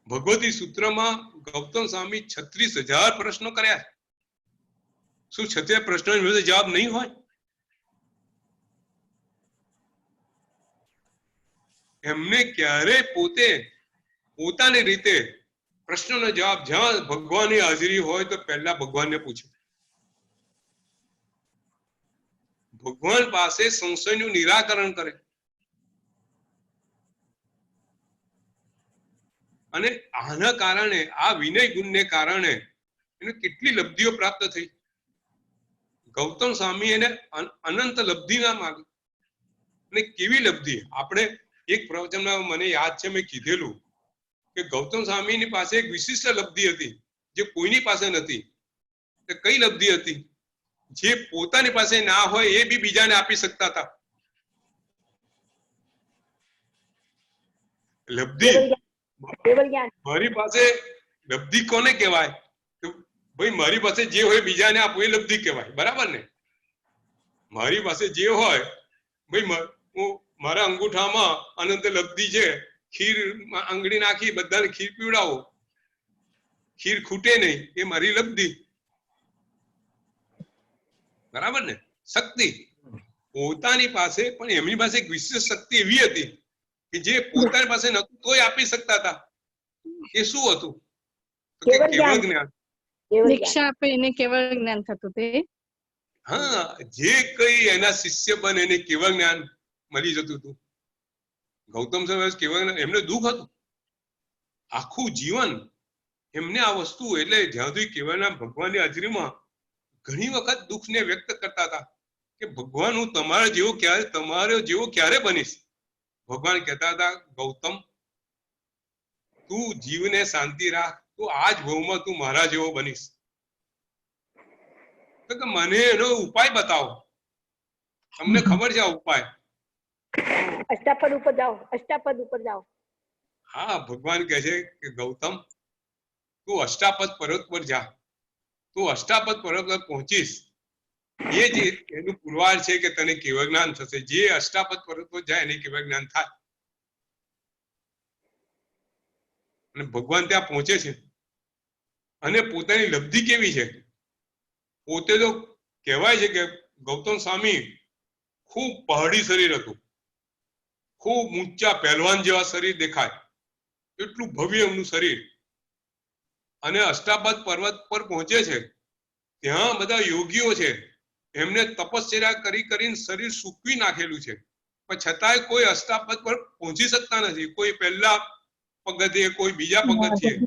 [SPEAKER 1] ભગવતી સૂત્રમાં ગૌતમ સ્વામી 36,000 પ્રશ્નો કર્યા. શું 36 પ્રશ્નોનો જવાબ નહીં હોય? એમને ક્યારેય પોતે પોતાની રીતે પ્રશ્નનો જવાબ, જ્યાં ભગવાનની હાજરી હોય તો પહેલા ભગવાનને પૂછે. ભગવાન પાસે સંશયનું નિરાકરણ કરે. અને આના કારણે, આ વિનય ગુણને કારણે એને કેટલી લબ્ધિઓ પ્રાપ્ત થઈ. ગૌતમ સ્વામી એને અનંત લબ્ધિ ના માગી. અને કેવી લબ્ધિ! આપણે એક પ્રવચનમાં મને યાદ છે, મેં કીધેલું કે ગૌતમ સ્વામીની પાસે એક વિશિષ્ટ લબ્ધિ હતી જે કોઈની પાસે નથી. કઈ લબ્ધિ હતી? જે પોતાની પાસે ના હોય એ બી બીજાને આપી શકતા હતા. લબ્ધિ, મારી પાસે લબ્ધિ કોને કહેવાય? ભાઈ મારી પાસે જે હોય બીજાને આપવું એ લબ્ધિ કહેવાય, બરાબર ને? મારી પાસે જે હોય, ભાઈ હું મારા અંગૂઠામાં અનંત લબ્ધિ છે, ખીર આંગળી નાખી બધાને ખીર પીવડાવો, ખીર ખૂટે નહીં, એ મારી લબ્ધિ, બરાબર ને? શક્તિ પોતાની પાસે, પણ એમની પાસે એક વિશેષ શક્તિ એવી હતી કે જે પોતાની પાસે નતું તોય આપી શકતા હતા. એ શું હતું? કેવળ જ્ઞાન.
[SPEAKER 3] દીક્ષા આપે એને કેવળ જ્ઞાન થતું તે.
[SPEAKER 1] હા, જે કઈ એના શિષ્ય બને એને કેવળ જ્ઞાન મળી જતું હતું. ગૌતમ સ્વામી કેવળ જ્ઞાન, એમને દુઃખ હતું આખું જીવન. એમને આ વસ્તુ, એટલે જ્યાં સુધી કેવળ જ્ઞાન ભગવાનની હાજરીમાં ઘણી વખત દુઃખને વ્યક્ત કરતા હતા કે ભગવાન હું તમારા જેવો ક્યારે બનીશ? ભગવાન કહેતા હતા ગૌતમ તું જીવને શાંતિ રાખ, તું આજ ભવમાં તું મારા જેવો બનીશ. તો કે મને એનો ઉપાય બતાવો, તમને ખબર છે આ ઉપાય?
[SPEAKER 4] અષ્ટાપદ ઉપર જાઓ, અષ્ટાપદ ઉપર જાઓ.
[SPEAKER 1] હા, ભગવાન કહે છે કે ગૌતમ તું અષ્ટાપદ પર્વત પર જા. તું અષ્ટાપદ પર્વત પર પહોંચીશ, એ જે એનું પુરવાર છે કે તને કેવળ જ્ઞાન થશે. જે અષ્ટાપદ પર્વત પર જાય એને કેવળ જ્ઞાન થાય. અને ભગવાન ત્યાં પહોંચે છે. અને પોતાની લબ્ધિ કેવી છે? પોતે તો કહેવાય છે કે ગૌતમ સ્વામી ખૂબ પહાડી શરીર હતું, ખૂબ ઊંચા પહેલવાન જેવા શરીર દેખાય, એટલું ભવ્ય એમનું શરીર. અને અષ્ટાપદ પર્વત પર પહોંચે છે, ત્યાં બધા યોગીઓ છે, એમને તપશ્ચર્યા કરીને શરીર સૂકવી નાખેલું છે, પણ છતાંય કોઈ અષ્ટાપદ પર પહોંચી શકતા નથી. કોઈ પહેલા પગથિયે, કોઈ બીજા પગથિયે.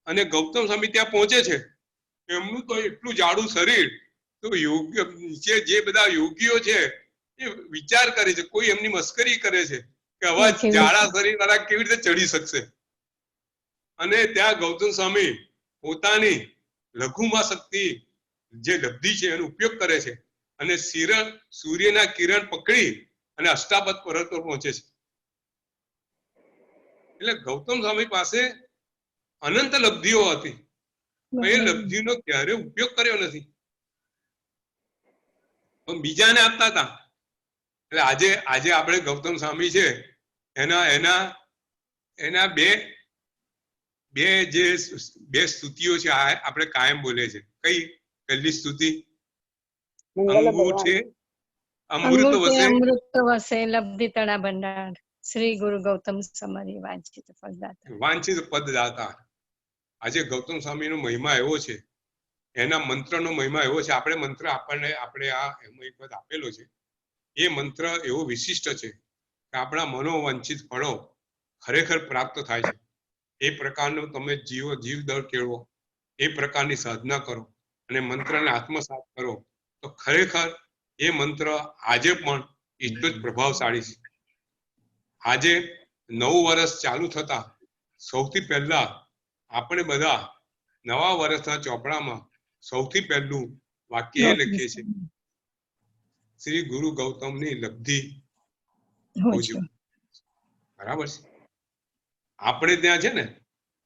[SPEAKER 1] અને ગૌતમ સ્વામી ત્યાં પહોંચે છે, એમનું તો એટલું જાડું શરીર, તો યોગ્ય નીચે જે બધા યોગીઓ છે એ વિચાર કરે છે, કોઈ એમની મસ્કરી કરે છે કે હવે જાડા શરીર વાળા કેવી રીતે ચડી શકશે. અને ત્યાં ગૌતમ સ્વામી પોતાની લઘુમાં શક્તિ જે લબ્ધિ છે એનો ઉપયોગ કરે છે અને સૂર્યના કિરણ પકડી અને અષ્ટાપદ પર્વત પર પહોંચે છે. એટલે ગૌતમ સ્વામી પાસે અનંત લબ્ધિઓ હતી, એ લબ્ધિનો ક્યારે ઉપયોગ કર્યો નથી, પણ બીજાને આપતા હતા. એટલે આજે આપણે ગૌતમ સ્વામી છે એના બે સ્તુતિઓ છે, આપણે કાયમ બોલે છે. કઈ પહેલી સ્તુતિ
[SPEAKER 4] મંગલ
[SPEAKER 1] અંગૂઠે
[SPEAKER 4] ભગવાન
[SPEAKER 1] અમૃત
[SPEAKER 3] અંગૂઠે
[SPEAKER 1] વસે
[SPEAKER 3] અમૃત વસે લબ્ધિ તળા ભંડાર શ્રી ગુરુ ગૌતમ સમરી વાંચિત ફળદાતા.
[SPEAKER 1] વાંછિત પદદાતા. આજે ગૌતમ સ્વામીનો મહિમા એવો છે, એના મંત્રનો મહિમા એવો છે. આપણે મંત્ર આપણને આપણે આ પદ આપેલો છે, એ મંત્ર એવો વિશિષ્ટ છે કે આપણા મનોવાંછિત ફળો ખરેખર પ્રાપ્ત થાય છે. એ પ્રકારનો તમે જીવ દર કેળવો, એ પ્રકારની સાધના કરો અને મંત્રને આત્મસાત કરો તો ખરેખર એ મંત્ર આજે પણ એટલું જ પ્રભાવશાળી છે. આજે નવું વર્ષ ચાલુ થતા સૌથી પહેલા આપણે બધા નવા વર્ષના ચોપડામાં સૌથી પહેલું વાક્ય એ લખીએ છીએ, શ્રી ગુરુ ગૌતમની લબ્ધિ હોજો. બરાબર છે. આપણે ત્યાં છે ને,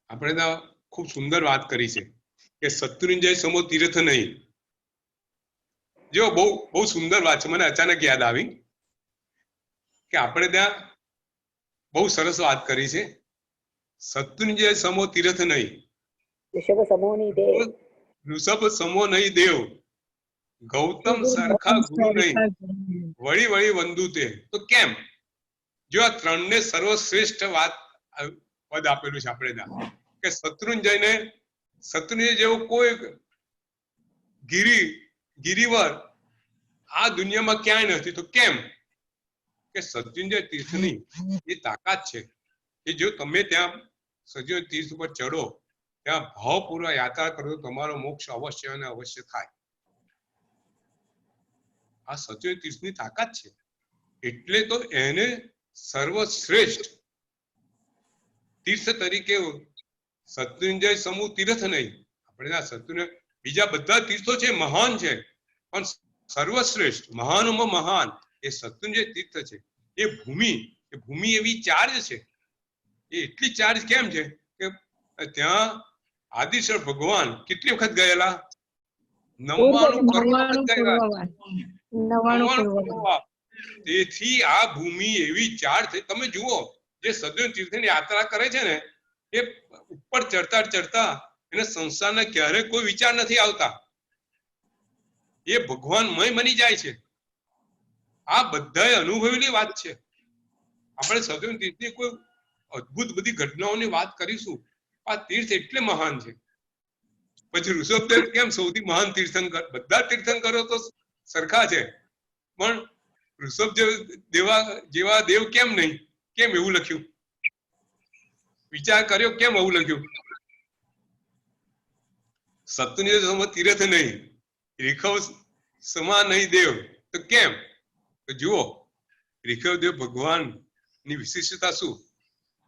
[SPEAKER 1] આપણે ત્યાં ખૂબ સુંદર વાત કરી છે કે શત્રુંજય સમો તીર્થ નહીં. જો બહુ સુંદર વાત છે, મને અચાનક યાદ આવી કે આપણે ત્યાં બહુ સરસ વાત કરી છે, શત્રુંજય સમો તીર્થ નહીં,
[SPEAKER 4] ઋષભ સમો નહીં દેવ,
[SPEAKER 1] ઋષભ સમો નહીં દેવ, ગૌતમ સરખા ગુરુ નહીં, વળી વળી વંદુ તે. તો કેમ? જો આ ત્રણને સર્વશ્રેષ્ઠ વાત પદ આપેલું છે આપણે ત્યાં કે શત્રુંજય જેવો કોઈ ગિરિવર આ દુનિયામાં ક્યાંય નથી. તો કેમ? કે શત્રુંજય તીર્થની એ તાકાત છે કે જો તમે ત્યાં સત્યુંજય તીર્થ ઉપર ચડો, ત્યાં ભાવપૂર્વક યાત્રા કરો તો તમારો મોક્ષ અવશ્ય અને અવશ્ય થાય. આ સત્યુંજય તીર્થની તાકાત છે. એટલે તો એને સર્વશ્રેષ્ઠ તીર્થ તરીકે શત્રુંજય સમૂહ તીર્થ નહીં. આપણે આ શત્રુંજય બીજા બધા તીર્થો છે, મહાન છે, પણ સર્વશ્રેષ્ઠ મહાનમાં મહાન એ શત્રુંજય તીર્થ છે. એ ભૂમિ એવી ચાર્જ છે. એ એટલી ચાર્જ કેમ છે કે ત્યાં આદિશર ભગવાન કેટલી વખત ગયેલા? 99 તેથી આ ભૂમિ એવી ચાર્જ છે. તમે જુઓ, જે સત્યુંજય તીર્થની યાત્રા કરે છે ને, એ ઉપર ચડતા એને સંસારના ક્યારે કોઈ વિચાર નથી આવતા. એ ભગવાનમય બની જાય છે. આ બધાએ અનુભવેલી વાત છે. આપણે સત્યુંજય તીર્થની કોઈ અદ્ભુત બધી ઘટનાઓની વાત કરીશું. આ તીર્થ એટલે મહાન છે. પછી ઋષભદેવ કેમ સૌથી મહાન તીર્થંકર? બધા તીર્થંકરો તો સરખા છે, પણ ઋષભદેવ જેવા દેવ કેમ નહીં? કેમ એવું લખ્યું? વિચાર કર્યો કેમ એવું લખ્યું? શત્રુંજય સમ તીર્થ નહીં, રીખવ સમા નહીં દેવ. તો કેમ? તો જુઓ, રીખવદેવ ભગવાન ની વિશિષ્ટતા શું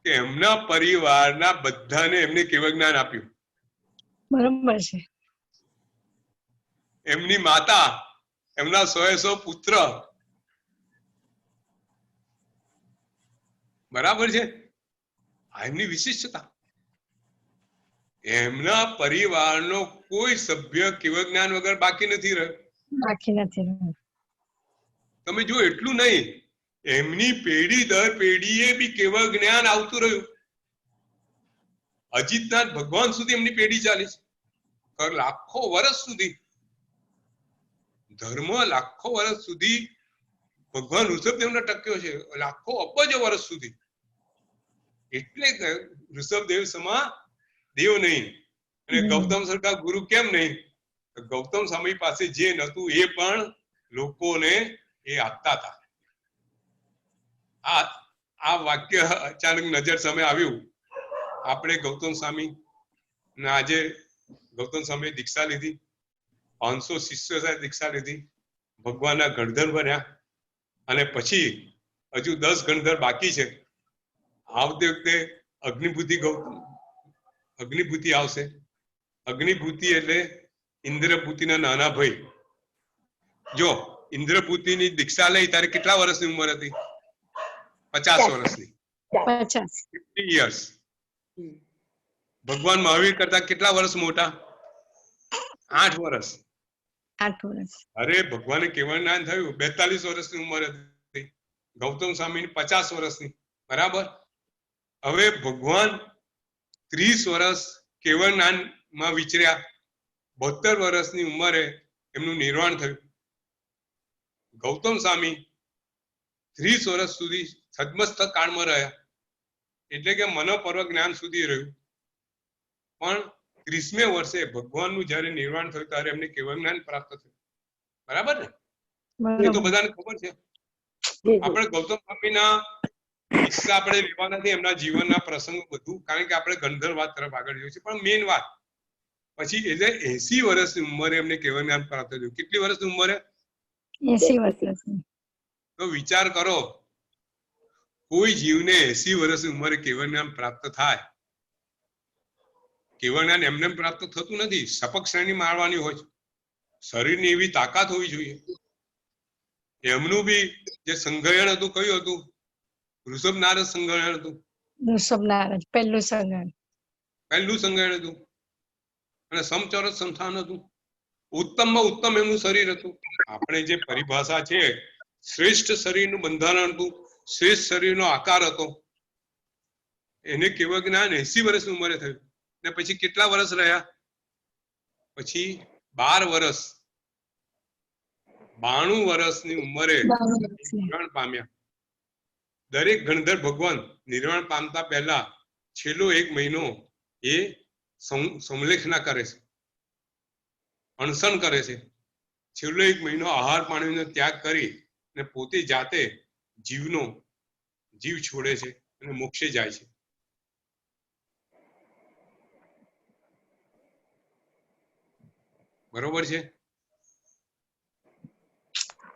[SPEAKER 1] કે એમના પરિવારના બધાને એમને કેવળ જ્ઞાન આપ્યું.
[SPEAKER 3] બરાબર છે.
[SPEAKER 1] એમની માતા, એમના 100 પુત્ર. બરાબર છે. એમની વિશિષ્ટતા, એમના પરિવારનો કોઈ સભ્ય કેવળ જ્ઞાન વગર બાકી નથી રહ્યો. તમે જો એટલું નહીં, એમની પેઢી દર પેઢીએ બી કેવળ જ્ઞાન આવતું રહ્યું. અજીતનાથ ભગવાન સુધી એમની પેઢી ચાલી છે. લાખો વર્ષ સુધી ધર્મ, લાખો વર્ષ સુધી ભગવાન ઋષભદેવને ટક્યો છે, લાખો અબજો વર્ષ સુધી. એટલે ઋષભદેવ સમા દેવ નહીં. અને ગૌતમ સરખા ગુરુ કેમ નહીં? ગૌતમ સ્વામી પાસે જે નતું એ પણ લોકોને એ આપતા હતા. આ વાક્ય અચાનક નજર સામે આવ્યું. આપણે ગૌતમ સ્વામી આજે ગૌતમ સ્વામી દીક્ષા લીધી, 500 શિષ્યો સાથે દીક્ષા લીધી, ભગવાનના ગણધર બન્યા, અને પછી હજુ 10 ગણધર બાકી છે. આવતી વખતે અગ્નિભૂતિ આવશે. અગ્નિભૂતિ એટલે ઇન્દ્રપૂતિના નાના ભાઈ. જો ઇન્દ્રપૂતિની દીક્ષા લઈ ત્યારે કેટલા વર્ષની ઉંમર હતી? 50 વર્ષની. 50 years. ભગવાન મહાવીર કરતા કેટલા વર્ષ મોટા? 8 વર્ષ. અરે ભગવાને કેવળ જ્ઞાન થયું 42 વર્ષની ઉંમર હતી. ગૌતમ સ્વામીની 50 વર્ષની. બરાબર. હવે ભગવાન 30 વર્ષ કેવળ જ્ઞાનમાં વિચર્યા. 72 વર્ષની ઉંમરે એમનું નિર્વાણ થયું. ગૌતમ સ્વામી 30 વર્ષ સુધી સદમસ્તક કાળમાં રહ્યા, એટલે કે મનોપર્વ જ્ઞાન સુધી રહ્યું. પણ 30મે વર્ષે ભગવાનનું જયારે નિર્વાણ થયું ત્યારે એમને કેવળ જ્ઞાન પ્રાપ્ત થયું. બરાબર ને? એ તો બધાને ખબર છે. આપણે ગૌતમ સ્વામીના કિસ્સા આપણે લેવા નથી, એમના જીવનના પ્રસંગો બધું, કારણ કે આપણે ગંધર્વ વાત તરફ આગળ જઈએ છીએ. પણ મેઇન વાત પછી એટલે 80 વર્ષની ઉંમરે એમને કેવળ જ્ઞાન પ્રાપ્ત થયું. કેટલી વર્ષની ઉંમરે?
[SPEAKER 3] 80 વર્ષ.
[SPEAKER 1] તો વિચાર કરો, કોઈ જીવને 80 વર્ષની ઉંમરે કેવળ જ્ઞાન પ્રાપ્ત થાય. કેવળ જ્ઞાન એમને પ્રાપ્ત થતું નથી, સપક શ્રેણી મારવાની હોય છે. શરીરની એવી તાકાત હોવી જોઈએ. એમનું બી જે સંઘયન હતું, કયું હતું? વૃષભ નારદ સંઘયન હતું.
[SPEAKER 3] વૃષભ નારદ પહેલું સંઘયન
[SPEAKER 1] હતું. અને સમચોરસ સંસ્થાન હતું. ઉત્તમમાં ઉત્તમ એમનું શરીર હતું. આપણે જે પરિભાષા છે, શ્રેષ્ઠ શરીરનું બંધારણ હતું, શ્રેષ્ઠ શરીરનો આકાર હતો. એને કેવળ જ્ઞાન 80 વર્ષની ઉંમરે થયું. ને પછી કેટલા વર્ષ રહ્યા? પછી 12 વર્ષ, 92 વર્ષની ઉંમરે નિર્વાણ પામ્યા. દરેક ગણધર ભગવાન નિર્વાણ પામતા પહેલા છેલ્લો 1 મહિનો એ સમલેખના કરે છે, અણસણ કરે છે. છેલ્લો 1 મહિનો આહાર પાણીનો ત્યાગ કરી ને પોતે જાતે જીવ છોડે છે અને મોક્ષે જાય છે. બરોબર છે?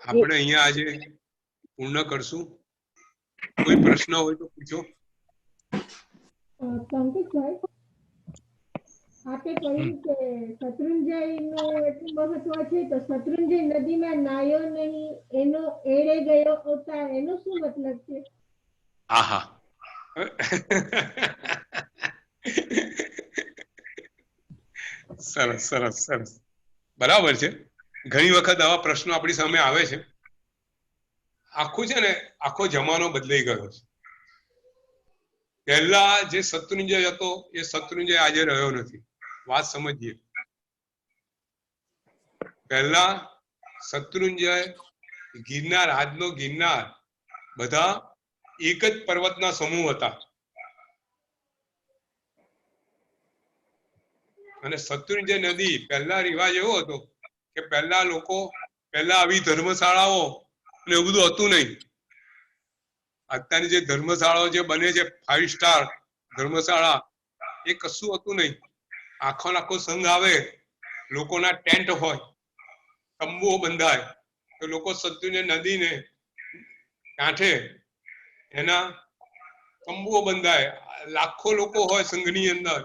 [SPEAKER 1] આપણે અહીંયા આજે પૂર્ણ કરશું. કોઈ પ્રશ્ન હોય તો પૂછો.
[SPEAKER 7] પંકજભાઈ, આપે કહ્યું કે શત્રુંજય નું એટલું મહત્વ છે, તો શત્રુંજય નદીમાં નાયો નહીં, એનો એળે ગયો અવતાર, એનો શું મતલબ છે?
[SPEAKER 1] આહા, સરસ સરસ સરસ, બરાબર છે. ઘણી વખત આવા પ્રશ્નો આપણી સામે આવે છે. આખું છે ને, આખો જમાનો બદલાઈ ગયો છે. પહેલા જે શત્રુંજય હતો એ શત્રુંજય આજે રહ્યો નથી. વાત સમજીએ. પહેલા શત્રુંજય, ગિરનાર, આજનો ગિરનાર, બધા એક જ પર્વતના સમૂહ હતા. અને શત્રુંજય નદી પહેલા રિવાજ એવો હતો કે પહેલા આવી ધર્મશાળાઓ ને એવું બધું હતું નહીં. અત્યારની જે ધર્મશાળાઓ જે બને છે, 5 સ્ટાર ધર્મશાળા, એ કશું હતું નહીં. આખો સંઘ આવે, લોકોના ટેન્ટ હોય, તંબુઓ બંધાય, તો લોકો શત્રુંજય નદીને કાંઠે એના તંબુઓ બંધાય. લાખો લોકો હોય સંઘની અંદર,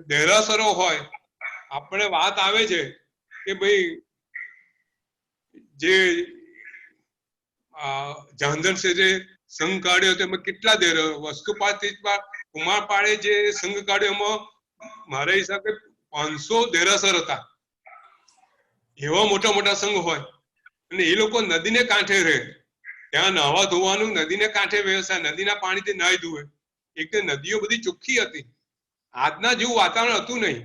[SPEAKER 1] દેરાસરો હોય. આપણે વાત આવે છે કે ભાઈ જે જાંધર છે જે સંઘ કાઢ્યો તેમાં કેટલા વસ્તુપાતીમાં કુમારપાળે જે સંઘ કાઢ્યો એમાં મારા હિસાબે 500 દેરાસર હતા. એવા મોટા મોટા સંઘ હોય અને એ લોકો નદીને કાંઠે રહે. ત્યાં નાહવા ધોવાનું નદીને કાંઠે વ્યવસાય, નદીના પાણીથી નાહી ધોવે. એક નદીઓ બધી ચોખ્ખી હતી. આજના જેવું વાતાવરણ હતું નહીં.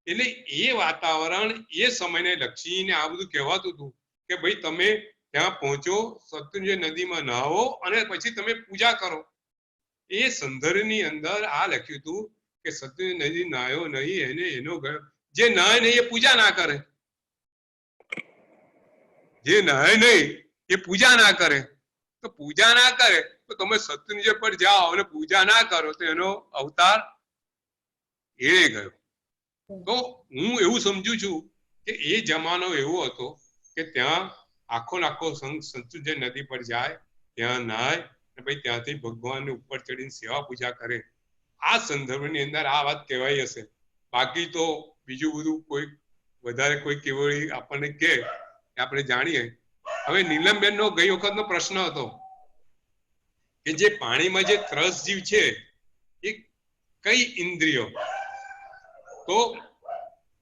[SPEAKER 1] એટલે એ વાતાવરણ એ સમયને લક્ષીને આ બધું કહેવાતું હતું કે ભાઈ તમે ત્યાં પહોંચો, શત્રુંજય નદીમાં નહાવો અને પછી તમે પૂજા કરો. એ સંદર્ભની અંદર આ લખ્યું હતું કે શત્રુંજય નદી નાહ્યો નહીં, એનો ગયો. જે નાહે નહીં એ પૂજા ના કરે, જે નાહે નહીં એ પૂજા ના કરે. તો પૂજા ના કરે તો તમે શત્રુંજય પર જાઓ અને પૂજા ના કરો તો એનો અવતાર એળે ગયો. તો હું એવું સમજુ છું કે એ જમાનો એવો હતો કે ત્યાં આખો સંઘ શત્રુંજય નદી પર જાય, ત્યાં નાય અને પછી ત્યાંથી ભગવાનને ઉપર ચડીને સેવા પૂજા કરે. આ સંદર્ભની અંદર આ વાત કહેવાય હશે. બાકી તો બીજું બધું કોઈ વધારે કોઈ કેવળી આપણને કે આપણે જાણીએ. હવે નીલમબેન નો ગઈ વખતનો પ્રશ્ન હતો કે જે પાણીમાં જે ત્રસ જીવ છે એ કઈ ઇન્દ્રિયો? તો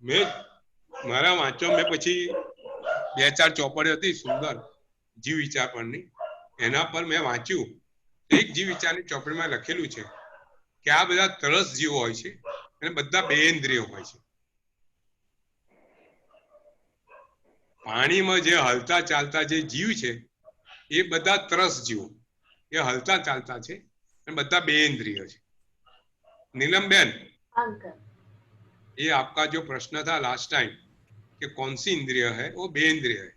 [SPEAKER 1] મેં મારા વાંચો, મેં પછી 2-4 ચોપડી હતી સુંદર જીવ વિચાર પરની, એના પર મેં વાંચ્યું. એક જીવ વિચારની ચોપડીમાં લખેલું છે કે આ બધા તરસ જીવો હોય છે અને બધા 2 ઇન્દ્રિયો હોય છે. પાણીમાં જે હલતા ચાલતા જે જીવ છે એ બધા ત્રસ જીવો, એ હલતા ચાલતા છે અને બધા બેઇન્દ્રિય છે. नीलमबेन,
[SPEAKER 2] अंकल
[SPEAKER 1] ये आपका जो प्रश्न था लास्ट टाइम कि कौन सी इंद्रिय है, वो बेइंद्रिय है.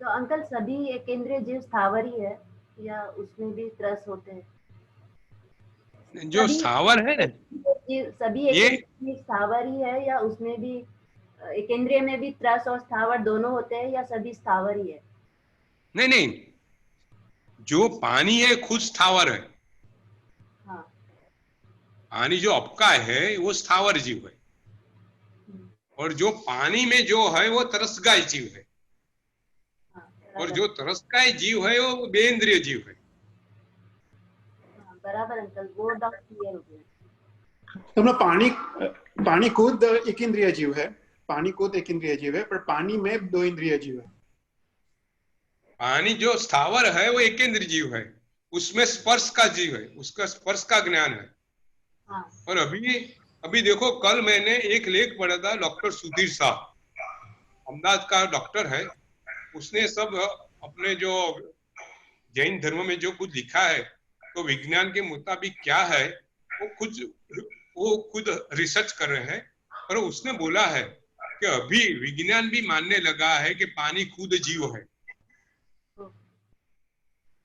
[SPEAKER 2] तो अंकल सभी एकेंद्रिय जीव स्थावर ही है या उसमें भी त्रस होते हैं?
[SPEAKER 1] जो स्थावर है ना,
[SPEAKER 2] सभी
[SPEAKER 1] ये
[SPEAKER 2] एकेंद्रिय स्थावर ही है या उसमें भी एकेंद्रिय में भी त्रस और स्थावर दोनों होते हैं या सभी स्थावर ही है?
[SPEAKER 1] नहीं नहीं, जो पानी है खुद स्थावर है.
[SPEAKER 2] हाँ.
[SPEAKER 1] पानी जो अपकाय है वो स्थावर जीव है, और जो पानी में जो है वो तरसगाय जीव है, और जो तरसगाय जीव है वो बेइंद्रिय जीव है.
[SPEAKER 2] बराबर अंकल, वो डाउट क्लियर हो गया.
[SPEAKER 8] तो पानी खुद एक इंद्रिय जीव है, पानी खुद एक इंद्रिय जीव है, पर पानी में दो इंद्रिय जीव है.
[SPEAKER 1] पानी जो स्थावर है वो एकेंद्रीय जीव है, उसमें स्पर्श का जीव है, उसका स्पर्श का ज्ञान है.
[SPEAKER 2] हाँ.
[SPEAKER 1] और अभी देखो, कल मैंने एक लेख पढ़ा था, डॉक्टर सुधीर शाह, अहमदाबाद का डॉक्टर है, उसने सब अपने जो जैन धर्म में जो कुछ लिखा है तो विज्ञान के मुताबिक क्या है वो खुद रिसर्च कर रहे हैं. और उसने बोला है कि अभी विज्ञान भी मानने लगा है कि पानी खुद जीव है.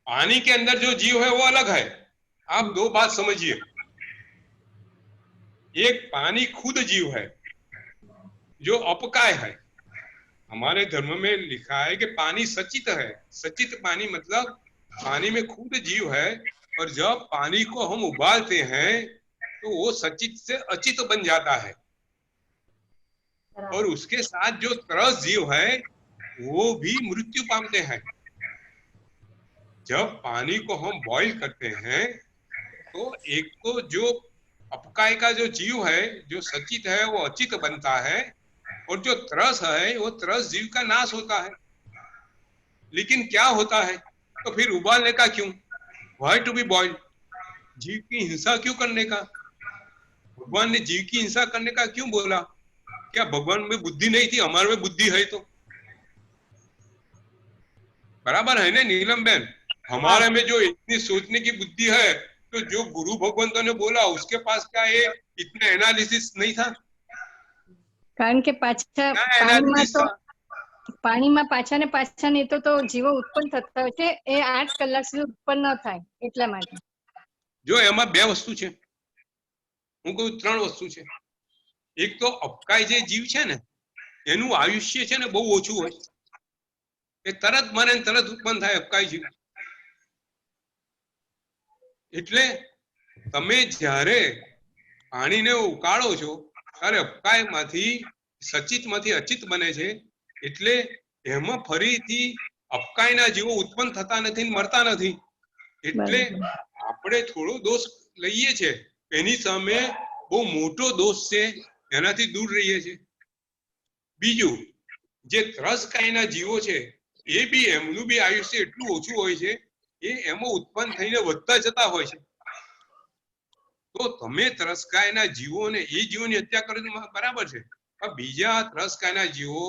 [SPEAKER 1] पानी के अंदर जो जीव है वो अलग है. आप दो बात समझिए, एक पानी खुद जीव है जो अपकाय है. हमारे धर्म में लिखा है कि पानी सचित है. सचित पानी मतलब पानी में खुद जीव है, और जब पानी को हम उबालते हैं तो वो सचित से अचित बन जाता है, और उसके साथ जो त्रस जीव है वो भी मृत्यु पाते हैं. जब पानी को हम बॉईल करते हैं तो एक तो जो अपकाय का जो जीव है, जो सचित है, वो अचित बनता है, और जो त्रस है वो त्रस जीव का नाश होता है. लेकिन क्या होता है, तो फिर उबालने का क्यों? Why to be boiled? जीव की हिंसा क्यों करने का? भगवान ने जीव की हिंसा करने का क्यों बोला? क्या भगवान में बुद्धि नहीं थी? हमारे में बुद्धि है. तो बराबर है ना नीलम बहन? हमारे में जो इतनी सोचने की बुद्धि है, तो जो गुरु भगवंतों ने बोला उसके पास क्या ये इतना एनालिसिस नहीं था?
[SPEAKER 3] કારણ કે પાછા પાણીમાં પાછા ને પાછા ને તો જીવો ઉત્પન્ન થતા હોય છે, એ 8 કલાક સુધી ઉત્પન્ન ન થાય એટલા માટે.
[SPEAKER 1] જો એમાં બે વસ્તુ છે, હું કહું 3 વસ્તુ છે. એક તો અપકાય જે જીવ છે ને એનું આયુષ્ય છે ને બહુ ઓછું હોય, એ તરત મરે ને તરત ઉત્પન્ન થાય અપકાય જીવ. એટલે તમે જ્યારે પાણીને ઉકાળો છો ત્યારે અપકાયમાંથી સચિતમાંથી અચિત બને છે, એટલે એમાં ફરીથી અપકાયના જીવો ઉત્પન્ન થતા નથી, મરતા નથી. એટલે આપણે થોડો દોષ લઈએ છે, એની સામે બહુ મોટો દોષ છે, એનાથી દૂર રહીએ છીએ. બીજું, જે ત્રસકાયના જીવો છે એ બી એમનું બી આયુષ્ય એટલું ઓછું હોય છે, એ એમાં ઉત્પન્ન થઈને વધતા જતા હોય છે. તો તમે ત્રસકાયના જીવોને એ જીવોની હત્યા કરો તો બરાબર છે, પણ બીજા ત્રસકાયના જીવો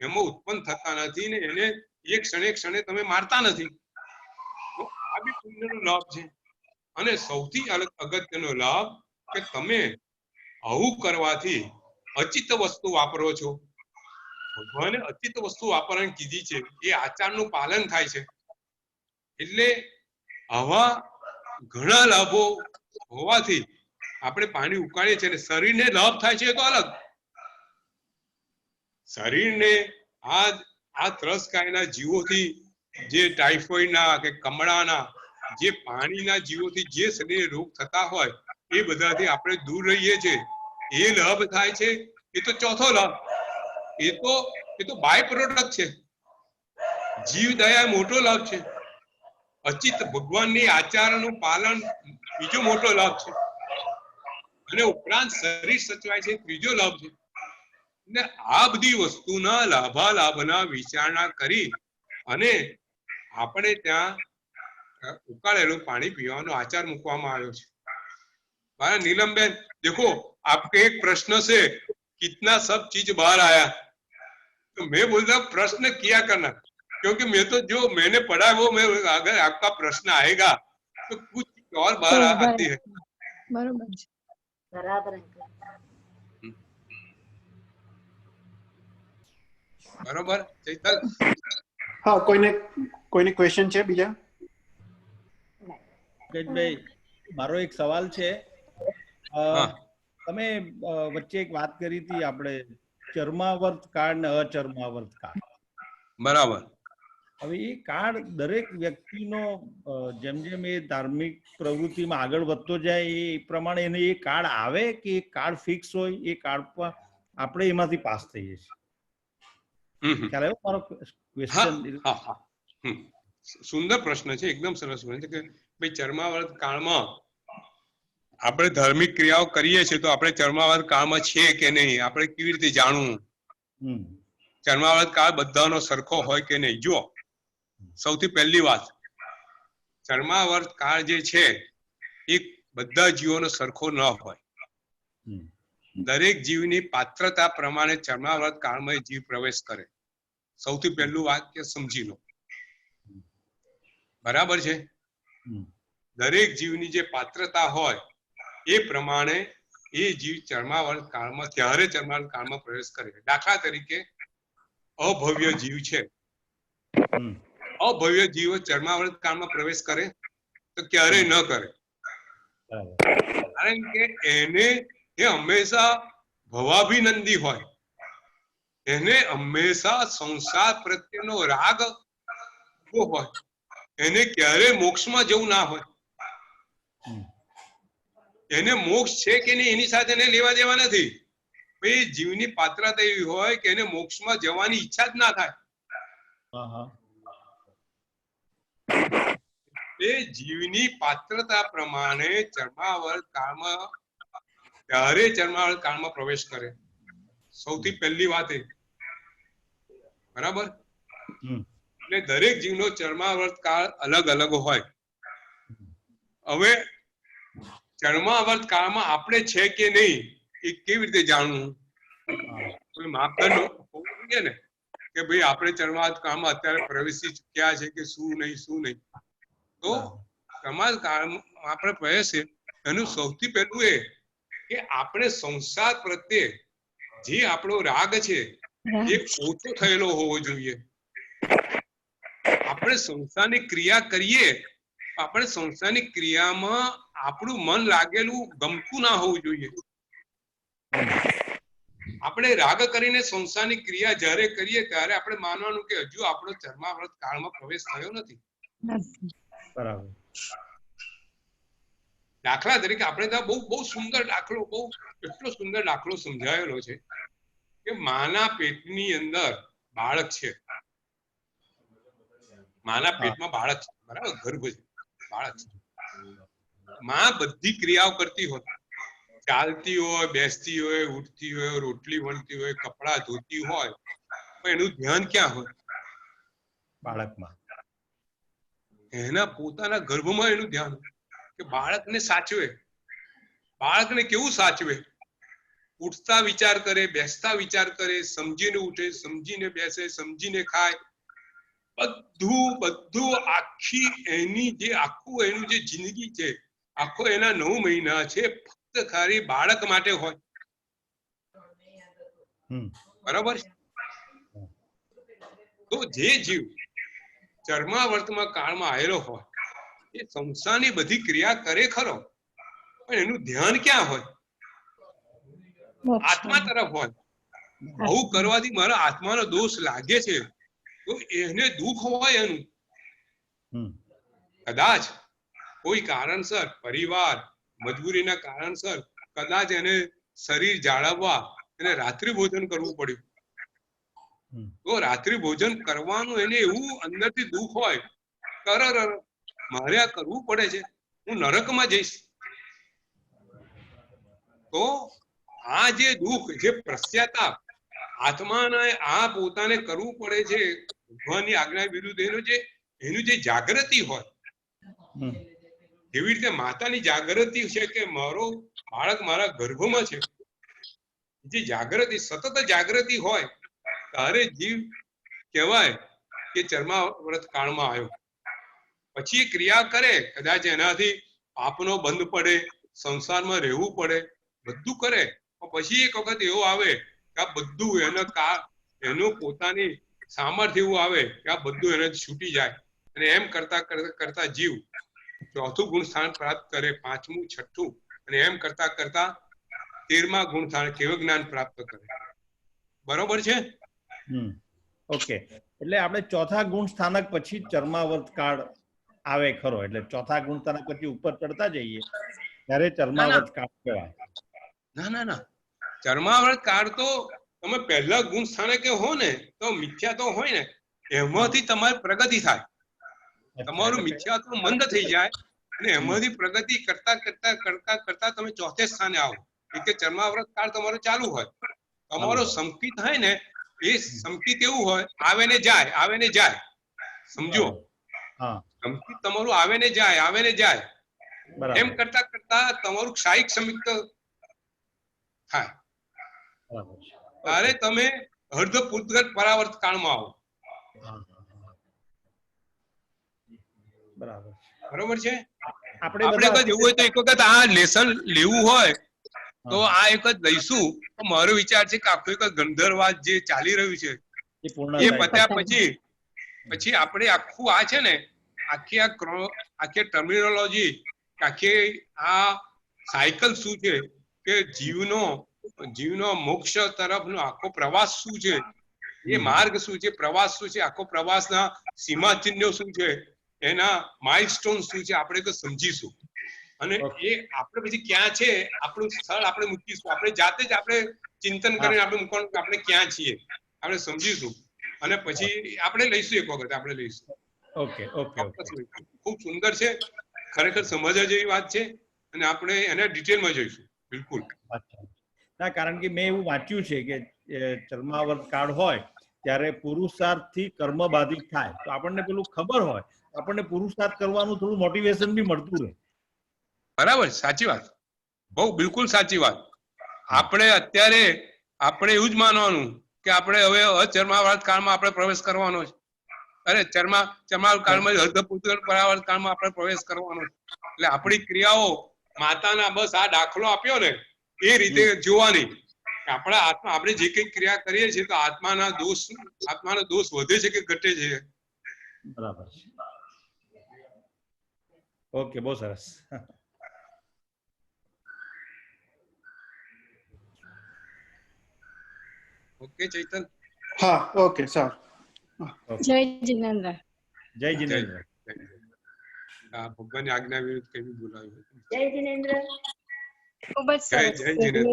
[SPEAKER 1] એમાં ઉત્પન્ન થતા નથી ને એને એક ક્ષણે તમે મારતા નથી. તો આ બી પુણ્યનો લાભ છે. અને સૌથી અગત્યનો લાભ કે તમે આવું કરવાથી અચિત વસ્તુ વાપરો છો. ભગવાને અચિત વસ્તુ વાપરવાની કીધી છે, એ આચારનું પાલન થાય છે. એટલે આવા ઘણા લાભો હોવાથી આપણે પાણી ઉકાળીએ છીએ. શરીરને લાભ થાય છે તો અલગ, શરીરને આ ત્રસકાયના જીવોથી, જે ટાઇફોઇડના કે કમળાના, જે પાણીના જીવોથી જે શરીરે રોગ થતા હોય એ બધાથી આપણે દૂર રહીએ છીએ, એ લાભ થાય છે. એ તો ચોથો લાભ, એ તો બાય પ્રોડક્ટ છે. જીવ દયા મોટો લાભ છે. અચિત ભગવાનની આચારનું પાલન બીજો મોટો લાભ છે. અને ઉપરાંત શરીર સચવાય છે, ત્રીજો લાભ છે. ને આ બધી વસ્તુના લાભાલાભના વિચારણા કરી અને આપણે ત્યાં ઉકાળેલું પાણી પીવાનો આચાર મૂકવામાં આવ્યો છે. मारा नीलम बहन देखो आपके एक प्रश्न से कितना सब चीज बाहर आया. तो मैं बोलता प्रश्न किया करना, क्योंकि मैं तो जो मैंने पढ़ा है वो मैं, अगर आपका प्रश्न आएगा तो कुछ और बाहर आती है।
[SPEAKER 3] बरोबर છે.
[SPEAKER 2] बराबर अंकल.
[SPEAKER 1] બરોબર ચૈતર?
[SPEAKER 8] હા, કોઈને ક્વેશ્ચન છે બીજા?
[SPEAKER 5] ભાઈ, મારો એક સવાલ છે.
[SPEAKER 1] હા.
[SPEAKER 5] તમે વચ્ચે એક વાત કરી હતી આપણે ચર્માવર્ત કાળ ને અચર્માવર્ત કાળ.
[SPEAKER 1] બરાબર.
[SPEAKER 5] હવે એ કાળ દરેક વ્યક્તિનો જેમ જેમ એ ધાર્મિક પ્રવૃત્તિમાં આગળ વધતો જાય એ પ્રમાણે એને એ કાળ આવે કે એ કાળ ફિક્સ હોય, એ કાળ પર આપણે એમાંથી પાસ થઈએ છીએ? ખ્યાલ આવ્યો મારો ક્વેશ્ચન?
[SPEAKER 1] સુંદર પ્રશ્ન છે, એકદમ સરસ પ્રશ્ન છે કે ભાઈ ચર્માવર્ત કાળમાં આપણે ધાર્મિક ક્રિયાઓ કરીએ છીએ તો આપણે ચર્માવર્ત કાળમાં છીએ કે નહીં, આપણે કેવી રીતે જાણવું? ચર્માવર્ત કાળ બધાનો સરખો હોય કે નહીં? જુઓ, સૌથી પહેલી વાત, ચર્માવર્ત કાળ જે છે એ બધા જીવોનો સરખો ન હોય. દરેક જીવની પાત્રતા પ્રમાણે ચર્માવર્ત કાળમાં જીવ પ્રવેશ કરે. સૌથી પહેલું વાક્ય સમજી લો. બરાબર છે? દરેક જીવની જે પાત્રતા હોય એ પ્રમાણે એ જીવ ચર્માવર્ત કાળમાં ત્યારે ચર્માવર્ત કાળમાં પ્રવેશ કરે. દાખલા તરીકે અભવ્ય જીવ છે, અભવ્ય જીવો ચર્માવર્ત કાળમાં પ્રવેશ કરે તો ક્યારેય ન કરે, કારણ કે એને એ હંમેશા ભવાભિનંદી હોય, એને હંમેશા સંસાર પ્રત્યેનો રાગ હોય, એને ક્યારેય મોક્ષમાં જવું ના હોય. એને મોક્ષ છે કે નહીં એની સાથે એને લેવા દેવા નથી. એ જીવની પાત્રતા એવી હોય કે એને મોક્ષમાં જવાની ઈચ્છા જ ના થાય. એ જીવની પાત્રતા પ્રમાણે ચર્માવર્ત કાળમાં ત્યારે ચર્માવર્ત કાળમાં પ્રવેશ કરે. સૌથી પહેલી વાત એ. બરાબર? એટલે દરેક જીવનો ચર્માવર્ત કાળ અલગ અલગ હોય. હવે ચર્માવર્ત કાળમાં આપણે છે કે નહીં એ કેવી રીતે જાણવું? કોઈ માપદંડ હોવું જોઈએ ને કે ભાઈ આપણે ચર્માવર્ત કાળમાં અત્યારે પ્રવેશી ચૂક્યા છે કે શું નહીં. તો ચર્માવર્ત કાળમાં આપણે પ્રવેશે એનું સૌથી પહેલું એ કે આપણે સંસાર પ્રત્યે જે આપણો રાગ છે એ ઓછો થયેલો હોવો જોઈએ. આપણે સંસારની ક્રિયા કરીએ, આપણે સંસારની ક્રિયામાં આપણું મન લાગેલું ગમતું ના હોવું જોઈએ. આપણે રાગ કરીને સંસારની ક્રિયા જ્યારે કરીએ ત્યારે આપણે માનવાનું કે હજુ આપણો ચર્માવર્ત કાળમાં પ્રવેશ થયો નથી.
[SPEAKER 5] બરાબર.
[SPEAKER 1] દાખલા તરીકે આપણે ત્યાં બહુ સુંદર દાખલો, એટલો સુંદર દાખલો સમજાયેલો છે કે માના પેટની અંદર બાળક છે, માના પેટમાં બાળક છે, બરાબર? ગર્ભ છે, બાળક છે. માં બધી ક્રિયાઓ કરતી હોય, ચાલતી હોય, બેસતી હોય, ઉઠતી હોય, રોટલી વણતી હોય, કપડા ધોતી હોય, પણ એનું ધ્યાન ક્યાં હોય?
[SPEAKER 5] બાળકમાં.
[SPEAKER 1] એના પોતાના ગર્ભમાં એનું ધ્યાન કે બાળકને સાચવે. બાળકને કેવું સાચવે? ઉઠતા વિચાર કરે, બેસતા વિચાર કરે, સમજીને ઉઠે, સમજીને બેસે, સમજીને ખાય, બધું આખી એની જે આખું એનું જે જિંદગી છે, આખો એના 9 મહિના છે ફક્ત ખાલી બાળક માટે હોય. બરાબર? તો જે જીવ ચર્માવર્તમાં કાળમાં આવેલો હોય એ સંસારની બધી ક્રિયા કરે ખરો, પણ એનું ધ્યાન ક્યાં હોય? આત્મા તરફ હોય. આવું કરવાથી મારા આત્માનો દોષ લાગે છે તો એને દુઃખ હોય એનું. કદાચ કોઈ કારણસર, પરિવાર મજબૂરીના કારણસર કદાચ એને શરીર જાળવવા એને રાત્રિ ભોજન કરવું પડ્યું, તો રાત્રિ ભોજન કરવાનું એને એવું અંદરથી દુઃખ હોય, મારે આ કરવું પડે છે, હું નરકમાં જઈશ. તો આ જે દુઃખ, જે પશ્ચાતાપ આત્માને આ પોતાને કરવું પડે છે ભગવાનની આજ્ઞા વિરુદ્ધ, એનું જે જાગૃતિ હોય, એવી રીતે માતાની જાગૃતિ છે કે મારો બાળક મારા ગર્ભમાં છે, જે જાગૃતિ, સતત જાગૃતિ હોય તારે જીવ કહેવાય કે ચર્માવ્રત કાળમાં આવ્યો. પછી એ ક્રિયા કરે, કદાચ એનાથી પાપનો બંધ પડે, સંસારમાં રહેવું પડે, બધું કરે, પછી એક વખત એવો આવે કે આ બધું એનું પોતાની સામર્થ્ય એવું આવે કે આ બધું એને છૂટી જાય, અને એમ કરતા કરતા જીવ ચોથું ગુણ સ્થાન પ્રાપ્ત કરે, પાંચમું, છઠ્ઠું, અને એમ કરતા કરતા 13મા ગુણ સ્થાન કેવળ જ્ઞાન પ્રાપ્ત કરે. બરોબર છે?
[SPEAKER 5] ઓકે, એટલે આપણે ચોથા ગુણ સ્થાનક પછી ચર્માવર્ત કાળ આવે ખરો, એટલે ચોથા ગુણ સ્થાનક પછી ઉપર ચડતા જઈએ ત્યારે ચર્માવર્ત કાળ કહેવાય.
[SPEAKER 1] ના, ચર્માવર્ત કાળ તો તમે પહેલા ગુણ સ્થાનકે હો ને તો મિથ્યા તો હોય ને, એમાંથી તમારી પ્રગતિ થાય, તમારું મિથ્યા તો મંદ થઈ જાય, અને એમાંથી પ્રગતિ કરતા કરતા કરતા કરતા તમે ચોથે સ્થાને આવો. એટલે ચર્માવર્ત કાળ તમારો ચાલુ હોય, તમારો સંકિત થાય ને, એ સંકિત એવું હોય, આવે ને જાય, આવે ને જાય, સમજો? સંકિત તમારું આવે ને જાય, આવે ને જાય, એમ કરતા કરતા તમારું ક્ષાયિક સંયુક્ત થાય, ત્યારે તમે અર્ધ પૂતગલ પરાવર્ત કાળમાં આવો. બરોબર છે? આપણે કદાચ એવું હોય તો એક વખત આ લેસન લેવું હોય તો આ એક જ લઈશું. મારો વિચાર છે કે આખું એક ગંધર્વાદ જે ચાલી રહ્યું છે એ પત્યા પછી આપણે આખું આ છે ને, આખી ટર્મિનોલોજી, આખી આ સાયકલ શું છે, કે જીવનો મોક્ષ તરફનો આખો પ્રવાસ શું છે, એ માર્ગ શું છે, પ્રવાસ શું છે, આખો પ્રવાસના સીમા ચિહ્નો શું છે, એના માઇલસ્ટોન શું છે, આપણે તો સમજીશું. અને એ આપણે પછી ક્યાં છે, આપણું સ્થળ આપણે મૂકીશું, આપણે જાતે જ આપણે ચિંતન કરીને આપણે મૂકવાનું કે આપણે ક્યાં છીએ, આપણે સમજીશું, અને પછી આપણે લઈશું, એક વખત આપણે લઈશું.
[SPEAKER 5] ઓકે,
[SPEAKER 1] ખૂબ સુંદર છે, ખરેખર સમજવા જેવી વાત છે, અને આપણે એને ડિટેલમાં જોઈશું. બિલકુલ.
[SPEAKER 5] ના, કારણ કે મેં એવું વાંચ્યું છે કે ચર્માવર્ત કાળ હોય ત્યારે પુરુષાર્થથી કર્મ બાધિત થાય, તો આપણને પેલું ખબર હોય, આપણને પુરુષાર્થ કરવાનું થોડું મોટિવેશન બી મળતું રહે.
[SPEAKER 1] બરાબર, સાચી વાત, બહુ બિલકુલ સાચી વાત. આપણે અત્યારે આપણે એવું જ માનવાનું કે આપણે હવે અચર્માવર્ત કાળમાં આપણે પ્રવેશ કરવાનો છે, અરે ચર્માવર્ત કાળમાં અર્ધપૂતગલ પરાવર્ત કાળમાં આપણે પ્રવેશ કરવાનો છે. એટલે આપણી ક્રિયાઓ માતાના બસ આ દાખલો આપ્યો ને એ રીતે જોવાની. આપણા આત્મા, આપણે જે કઈ ક્રિયા કરીએ છીએ તો આત્માનો દોષ વધે છે કે ઘટે છે?
[SPEAKER 5] બરાબર. ઓકે, બહુ સરસ.
[SPEAKER 1] ઓકે ચૈતન?
[SPEAKER 8] હા, ઓકે, સારું.
[SPEAKER 3] જય જિનેન્દ્ર.
[SPEAKER 5] જય જિનેન્દ્ર.
[SPEAKER 1] ભગવાનની આજ્ઞા વિરુદ્ધ કઈ બોલાવ્યું?
[SPEAKER 2] જય જિનેન્દ્ર.
[SPEAKER 3] ખૂબ જ સરસ.
[SPEAKER 1] જય જિનેન્દ્ર.